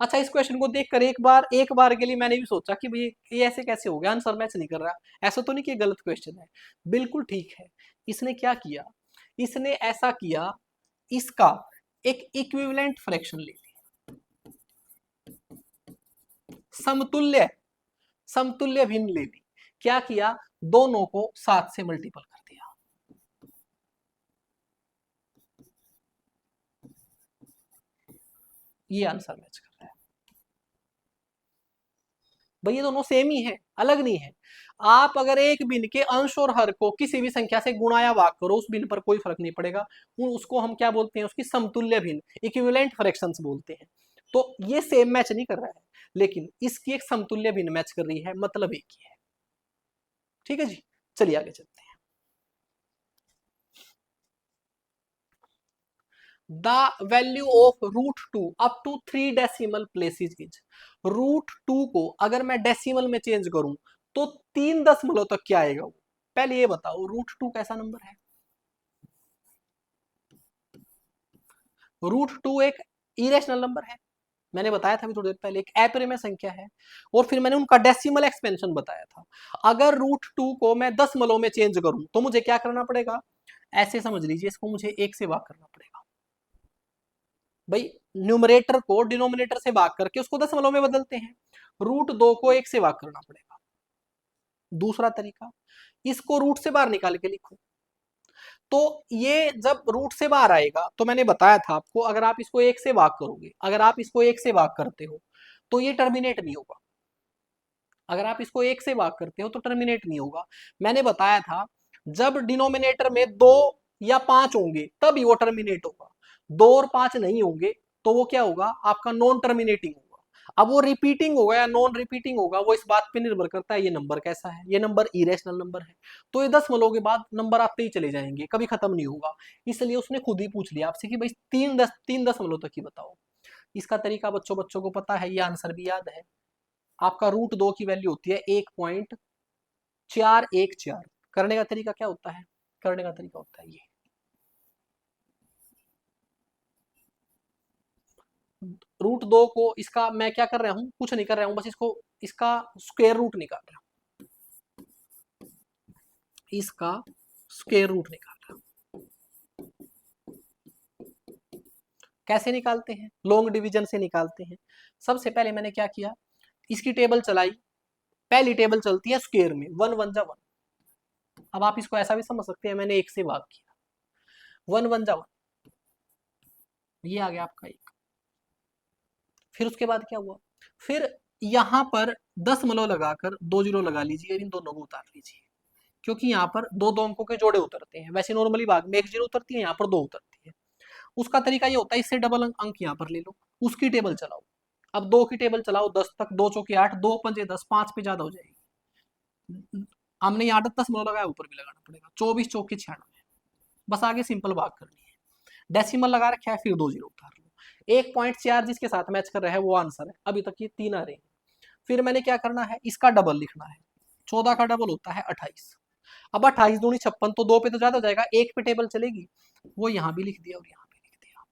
अच्छा, इस क्वेश्चन को देखकर एक बार के लिए मैंने भी सोचा कि भाई ये ऐसे कैसे हो गया, आंसर मैच नहीं कर रहा। ऐसा तो नहीं कि गलत क्वेश्चन है, बिल्कुल ठीक है। इसने क्या किया, इसने ऐसा किया, इसका एक इक्विवेलेंट फ्रैक्शन ले ली, समतुल्य समतुल्य भिन्न ले ली। क्या किया, दोनों को 7 से मल्टीपल कर दिया। ये आंसर मैच कर रहा है भाई, ये दोनों सेम ही है, अलग नहीं है। आप अगर एक भिन्न के अंश और हर को किसी भी संख्या से गुणा या भाग करो, उस भिन्न पर कोई फर्क नहीं पड़ेगा। उसको हम क्या बोलते हैं, उसकी समतुल्य भिन्न, इक्विवेलेंट फ्रैक्शंस बोलते हैं। तो ये सेम मैच नहीं कर रहा है, लेकिन इसकी एक समतुल्य भिन्न मैच कर रही है, मतलब एक ही है। ठीक है जी, चलिए आगे चलते हैं। The value of √2 up to 3 decimal places is. √2 को अगर मैं डेसिमल में चेंज करूं तो 3 दशमलव तक क्या आएगा वो, पहले ये बताओ √2 कैसा नंबर है। √2 एक इरेशनल नंबर है, मैंने बताया था अभी थोड़ी देर पहले, एक अपरिमेय संख्या है, और फिर मैंने उनका डेसिमल एक्सपेंशन बताया था। अगर √2 को मैं दशमलव में चेंज करूं तो मुझे क्या करना पड़ेगा, ऐसे समझ लीजिए, इसको मुझे 1 से भाग करना पड़ेगा। भाई न्यूमरेटर को डिनोमिनेटर से भाग करके उसको दशमलव में बदलते हैं, √2 को 1 से भाग करना पड़ेगा। दूसरा तरीका, इसको रूट से बाहर निकाल के लिखो। तो ये जब रूट से बाहर आएगा, तो मैंने बताया था आपको, अगर आप इसको 1 से भाग करोगे, अगर आप इसको 1 से भाग करते हो तो ये टर्मिनेट नहीं होगा। अगर आप इसको 1 से भाग करते हो तो टर्मिनेट नहीं होगा। मैंने बताया था, जब डिनोमिनेटर में 2 या 5 होंगे तभी वो टर्मिनेट होगा, 2 और 5 नहीं होंगे तो वो क्या होगा, आपका नॉन टर्मिनेटिंग होगा। अब वो रिपीटिंग होगा या नॉन रिपीटिंग होगा, वो इस बात पे निर्भर करता है ये नंबर कैसा है। ये नंबर इरेशनल नंबर है, तो ये दशमलव के बाद नंबर आते ही चले जाएंगे, कभी खत्म नहीं होगा। इसलिए उसने खुद ही पूछ लिया आपसे कि भाई 3 दशमलव तक ही बताओ। इसका तरीका बच्चों बच्चों को पता है, ये आंसर भी याद है। आपका √2 की वैल्यू होती है 1.414। करने का तरीका क्या होता है, करने का तरीका होता है ये, √2 को, इसका मैं क्या कर रहा हूं, कुछ नहीं कर रहा हूं, बस इसको, इसका स्क्वायर रूट निकाल रहा हूं, इसका स्क्वायर रूट निकाल रहा हूं। कैसे निकालते हैं, लॉन्ग डिवीजन से निकालते हैं। सबसे पहले मैंने क्या किया, इसकी टेबल चलाई, पहली टेबल चलती है स्क्वायर में, 1 1 जा 1। अब आप इसको ऐसा भी समझ सकते हैं, मैंने 1 से भाग किया, 1 1 जा 1, ये आ गया आपका 1। फिर उसके बाद क्या हुआ, फिर यहां पर दशमलव लगाकर 2 जीरो लगा लीजिए और इन दोनों को उतार लीजिए, क्योंकि यहाँ पर दो अंकों के जोड़े उतरते हैं। वैसे नॉर्मली भाग में 1 जीरो उतरती है, यहाँ पर 2 उतरती है। उसका तरीका ये होता है, इससे डबल अंक यहाँ पर ले लो, उसकी टेबल चलाओ। अब 2 की टेबल चलाओ 10 तक, 2 चौके 8, 2 पंजे 10, 5 पे ज्यादा हो जाएगी। हमने यहाँ 10 लगाया, ऊपर भी लगाना पड़ेगा, 24 चौके 96। बस आगे सिंपल भाग करनी है, डेसिमल लगा रखा है, फिर 2 जीरो उतार लो। 1.4 जिसके साथ मैच कर रहा है वो आंसर है। अभी तक ये 3 आ रहे हैं। फिर मैंने क्या करना है, इसका डबल लिखना है। 14 का डबल होता है 28। अब 28 दूनी 56, तो 2 पे तो ज्यादा हो जाएगा, 1 पे टेबल चलेगी, वो यहां भी लिख दिया और यहां भी लिख दिया।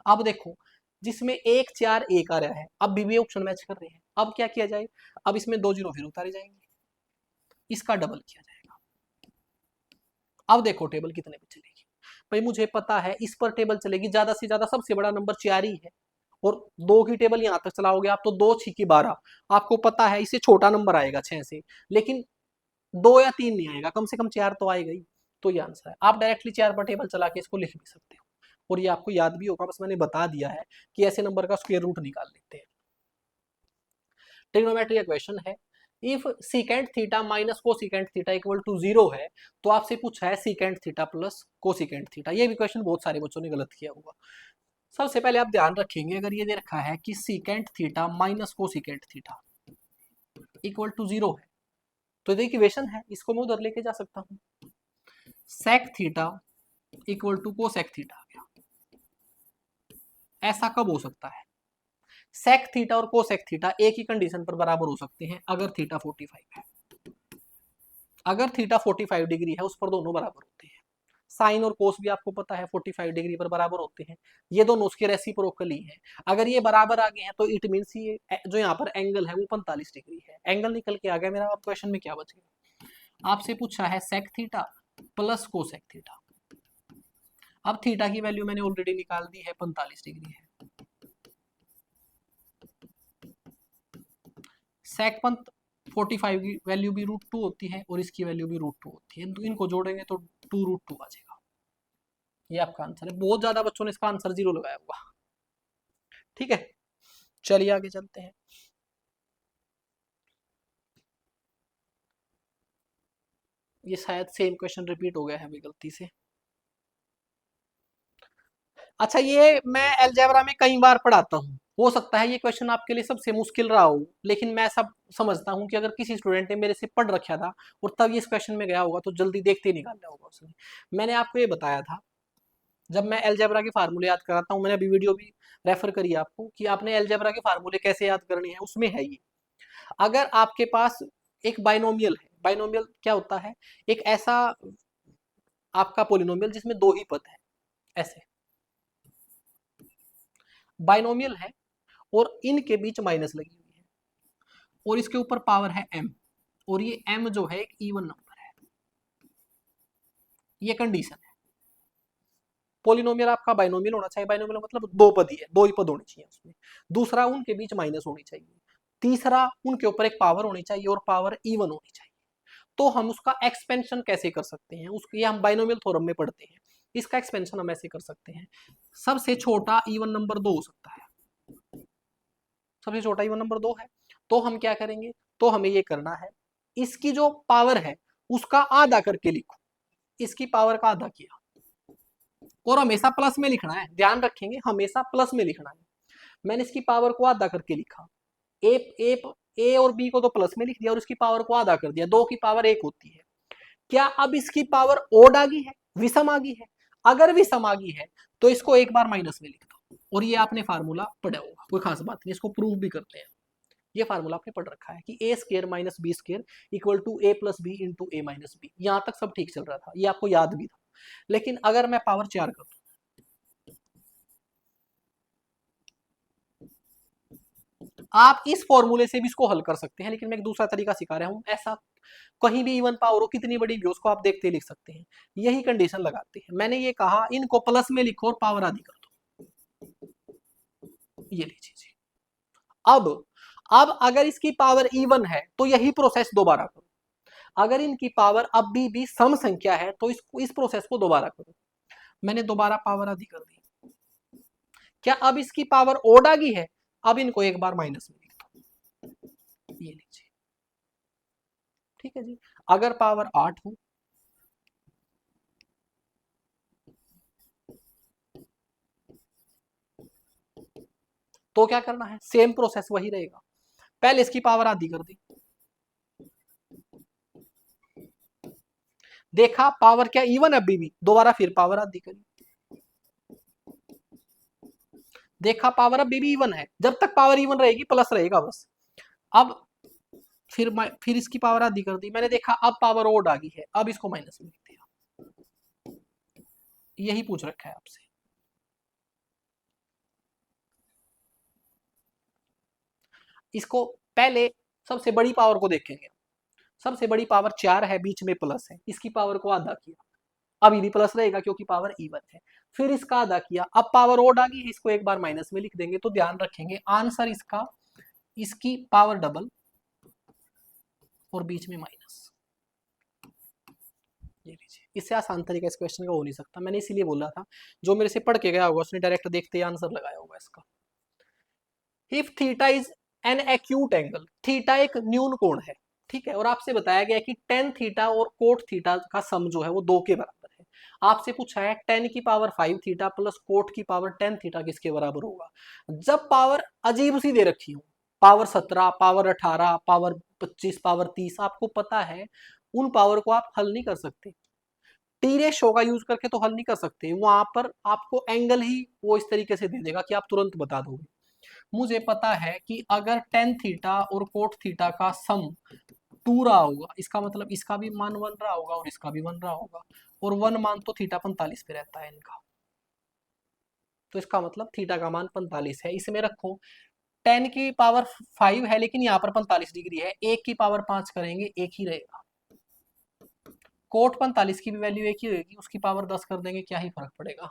अब देखो, जिसमें 1 4 1 आ रहा है, अब भी ऑप्शन मैच कर रहे हैं। अब क्या किया जाए, अब इसमें 2 जीरो फिर उतारे जाएंगे, इसका डबल किया जाएगा। अब देखो टेबल कितने पे चलेगी, भाई मुझे पता है इस पर टेबल चलेगी ज्यादा से ज्यादा, सबसे बड़ा नंबर 4 ही है, और 2 की टेबल यहां तक चलाओगे आप तो 2 6 की 12, आपको पता है इससे छोटा नंबर आएगा 6 से, लेकिन 2 या 3 नहीं आएगा, कम से कम 4 तो आएगा ही। तो ये आंसर है। आप डायरेक्टली 4 पर टेबल चला के इसको लिख भी सकते हो, और ये आपको याद भी होगा, बस मैंने बता दिया है कि ऐसे नंबर का स्क्वायर रूट निकाल लेते हैं। ट्रिग्नोमेट्री का क्वेश्चन है, if secant theta minus cosecant theta equal to 0 है, तो आपसे पूछा है secant theta plus cosecant theta. ये भी क्वेश्चन बहुत सारे बच्चों ने गलत किया होगा। सबसे पहले आप ध्यान रखेंगे, अगर ये दे रखा है कि secant theta minus cosecant theta equal to 0 है, तो ये इक्वेशन है, इसको मैं उधर लेके जा सकता हूं। Sec theta equal to cosec theta आ गया। ऐसा कब हो सकता है? सेक थीटा और कोसेक थीटा एक ही कंडीशन पर बराबर हो सकते हैं, अगर थीटा 45 है। अगर थीटा 45 डिग्री है उस पर दोनों बराबर होते हैं। साइन और कोस भी आपको पता है 45 डिग्री पर बराबर होते हैं, ये दोनों उसके रेसिप्रोकली हैं। अगर ये बराबर आ गए हैं तो इट मीन्स ये जो यहाँ पर एंगल है वो 45 डिग्री है। एंगल निकल के आ गया मेरा। अब क्वेश्चन में क्या बच गया? आपसे पूछा है sec theta plus cosec theta. अब थीटा की वैल्यू मैंने ऑलरेडी निकाल दी है, 45 डिग्री है। सेक 45 की वैल्यू भी √2 होती है और इसकी वैल्यू भी √2 होती है, तो इनको जोड़ेंगे तो 2√2 आ जाएगा। ये आपका आंसर है। बहुत ज्यादा बच्चों ने इसका आंसर 0 लगाया होगा। ठीक है, चलिए आगे चलते हैं। ये शायद सेम क्वेश्चन रिपीट हो गया है अभी गलती से। अच्छा, ये मैं अलजेब्रा में कई बार पढ़ाता हूँ, हो सकता है ये क्वेश्चन आपके लिए सबसे मुश्किल रहा हो, लेकिन मैं सब समझता हूँ कि अगर किसी स्टूडेंट ने मेरे से पढ़ रखा था और तब ये इस क्वेश्चन में गया होगा तो जल्दी देखते ही निकाल लिया होगा उसने। मैंने आपको ये बताया था, जब मैं अलजेब्रा के फार्मूले याद कराता हूँ, मैंने अभी वीडियो भी रेफर करी आपको कि आपने अलजेब्रा के फार्मूले कैसे याद करने हैं, उसमें है ये। अगर आपके पास एक बाइनोमियल है, बाइनोमियल क्या होता है? एक ऐसा आपका पोलिनोमियल जिसमें दो ही पद है, ऐसे बाइनोमियल है और इनके बीच माइनस लगी हुई है और इसके ऊपर पावर है m, और ये m जो है एक इवन नंबर है। ये कंडीशन है। पोलिनोमियल आपका बाइनोमियल होना चाहिए। बाइनोमियल मतलब दो पद ही है, दो ही पद होने चाहिए उसमें। दूसरा, उनके बीच माइनस होनी चाहिए। तीसरा, उनके ऊपर एक पावर होनी चाहिए और पावर इवन होनी चाहिए। तो हम उसका एक्सपेंशन कैसे कर सकते हैं? उसके हम बाइनोमियल थ्योरम में पढ़ते हैं। इसका एक्सपेंशन हम ऐसे कर सकते हैं, सबसे छोटा इवन नंबर 2 हो सकता है। सबसे छोटा इवन नंबर 2 है, तो हम क्या करेंगे? तो हमें ये करना है, इसकी जो पावर है उसका आधा करके लिखो। इसकी पावर का आधा किया, और हमेशा प्लस में लिखना है। ध्यान रखेंगे, हमेशा प्लस में लिखना है। मैंने इसकी पावर को आधा करके लिखा। ए और बी को तो प्लस में लिख दिया और इसकी पावर को आधा कर दिया। 2 की पावर 1 होती है। क्या अब इसकी पावर ओड आ गई है, विषम आ गई है? अगर विषम आ गई है तो इसको एक बार माइनस में लिख दो, और ये आपने फार्मूला पढ़ा होगा, कोई खास बात नहीं। इसको प्रूव भी करते हैं। ये फार्मूला आपने पढ़ रखा है कि A square minus B square equal to A plus B into A minus B. यहां तक सब ठीक चल रहा था, ये आपको याद भी था। लेकिन अगर मैं पावर 4 कर दूं, आप इस फॉर्मूले से भी इसको हल कर सकते हैं, लेकिन मैं एक दूसरा तरीका सिखा रहा हूं। ऐसा कहीं भी इवन पावर हो, कितनी बड़ी भी हो, उसको आप देखते लिख सकते हैं। यही कंडीशन लगाते हैं। मैंने ये कहा इनको प्लस में लिखो और पावर आधी कर दो। ये लीजिए जी। अब अगर इसकी पावर इवन है तो यही प्रोसेस दोबारा करो। अगर इनकी पावर अब भी सम संख्या है तो इस प्रोसेस को दोबारा करो। मैंने दोबारा पावर आधी कर दी। क्या अब इसकी पावर ओड आ गई है? अब इनको एक बार माइनस में लिख दो। ये लीजिए, ठीक है जी। अगर पावर 8 हो तो क्या करना है? सेम प्रोसेस वही रहेगा। पहले इसकी पावर आधी कर दी, देखा पावर क्या इवन अभी भी, दोबारा फिर पावर आधी करी, देखा पावर अभी भी इवन है। जब तक पावर इवन रहेगी प्लस रहेगा बस। अब फिर इसकी पावर आधी कर दी, मैंने देखा अब पावर ओड आ गई है, अब इसको माइनस में लिख दिया। यही पूछ रखा है आपसे। इसको पहले सबसे बड़ी पावर को देखेंगे। सबसे बड़ी पावर 4 है, बीच में प्लस है, इसकी पावर को आधा किया, अभी भी प्लस रहेगा क्योंकि पावर इवन है। फिर इसका आधा किया, अब पावर ओड आ गई है, इसको एक बार माइनस में लिख देंगे। तो ध्यान रखेंगे आंसर इसका, इसकी पावर डबल और बीच में माइनस। ये लीजिए, इससे आसान तरीका इस क्वेश्चन का हो नहीं सकता। मैंने इसीलिए बोला था, जो मेरे से पढ़ के गया होगा उसने डायरेक्ट देखते ही आंसर लगाया होगा इसका। If theta is an acute angle, theta एक न्यून कोण है। ठीक है, और आपसे बताया गया है कि टेन थीटा और कोट थीटा का सम जो है वो 2 के बराबर है। आपसे पूछा है 10 की पावर 5 थीटा प्लस कोट की पावर 10 थीटा किसके बराबर होगा। जब पावर अजीब सी दे रखी हो, पावर 17, पावर 18, पावर 25, पावर 30, आपको पता है उन पावर को आप हल नहीं कर सकते। टी रेशो का यूज करके तो हल नहीं कर सकते, वहां पर आपको एंगल ही वो इस तरीके से दे देगा कि आप तुरंत बता दोगे। मुझे पता है कि अगर टेन थीटा और कोट थीटा का सम 2 रहा होगा, इसका मतलब इसका भी मान 1 रहा होगा और इसका भी 1 रहा होगा, और 1 मान तो थीटा 45 पे रहता है इनका, तो इसका मतलब थीटा का मान 45 है। इसमें रखो 10 की पावर 5 है लेकिन यहाँ पर 45 डिग्री है, 1 की पावर 5 करेंगे 1 ही रहेगा। कोट 45 की भी वैल्यू 1 ही रहेगी, उसकी पावर 10 कर देंगे, क्या ही फर्क पड़ेगा।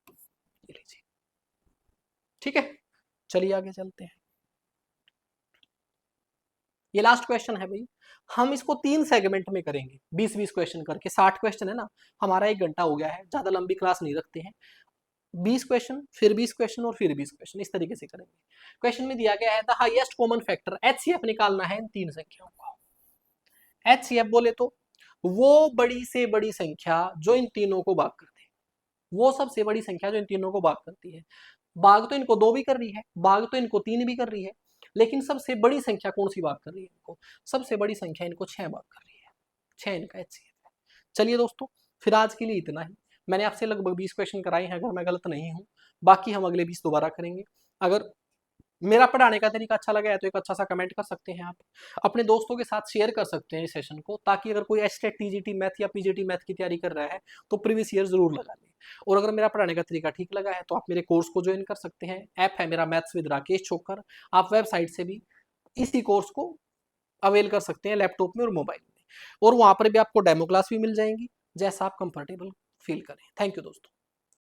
ये लीजिए, ठीक है, चलिए आगे चलते हैं। ये लास्ट क्वेश्चन है भाई, हम इसको 3 सेगमेंट में करेंगे, 20-20 क्वेश्चन करके। 60 क्वेश्चन है ना, हमारा 1 घंटा हो गया है, ज्यादा लंबी क्लास नहीं रखते हैं। 20 क्वेश्चन, फिर 20 क्वेश्चन और फिर 20 क्वेश्चन, इस तरीके से करेंगे। क्वेश्चन में दिया गया है the highest common factor HCF निकालना है इन 3 संख्याओं का। HCF बोले तो वो बड़ी से बड़ी संख्या जो इन तीनों को भाग करती है, वो सबसे बड़ी संख्या जो इन तीनों को भाग करती है। भाग तो इनको 2 भी कर रही है, भाग तो इनको 3 भी कर रही है, लेकिन सबसे बड़ी संख्या कौन सी भाग कर रही है इनको? सबसे बड़ी संख्या इनको 6 भाग कर रही है, 6 इनका HCF है। चलिए दोस्तों, फिर आज के लिए इतना ही। मैंने आपसे लगभग 20 क्वेश्चन कराए हैं अगर मैं गलत नहीं हूँ, बाकी हम अगले 20 दोबारा करेंगे। अगर मेरा पढ़ाने का तरीका अच्छा लगा है तो एक अच्छा सा कमेंट कर सकते हैं आप, अपने दोस्तों के साथ शेयर कर सकते हैं इस सेशन को, ताकि अगर कोई एचटेट टीजीटी मैथ या पीजीटी मैथ की तैयारी कर रहा है तो प्रीवियस ईयर जरूर लगा ले। और अगर मेरा पढ़ाने का तरीका ठीक लगा है तो आप मेरे कोर्स को ज्वाइन कर सकते हैं। ऐप है मेरा मैथ्स विद राकेश छोकर, आप वेबसाइट से भी इसी कोर्स को अवेल कर सकते हैं, लैपटॉप में और मोबाइल में, और वहां पर भी आपको डेमो क्लास भी मिल जाएंगी, जैसा आप कंफर्टेबल फील करें। थैंक यू दोस्तों।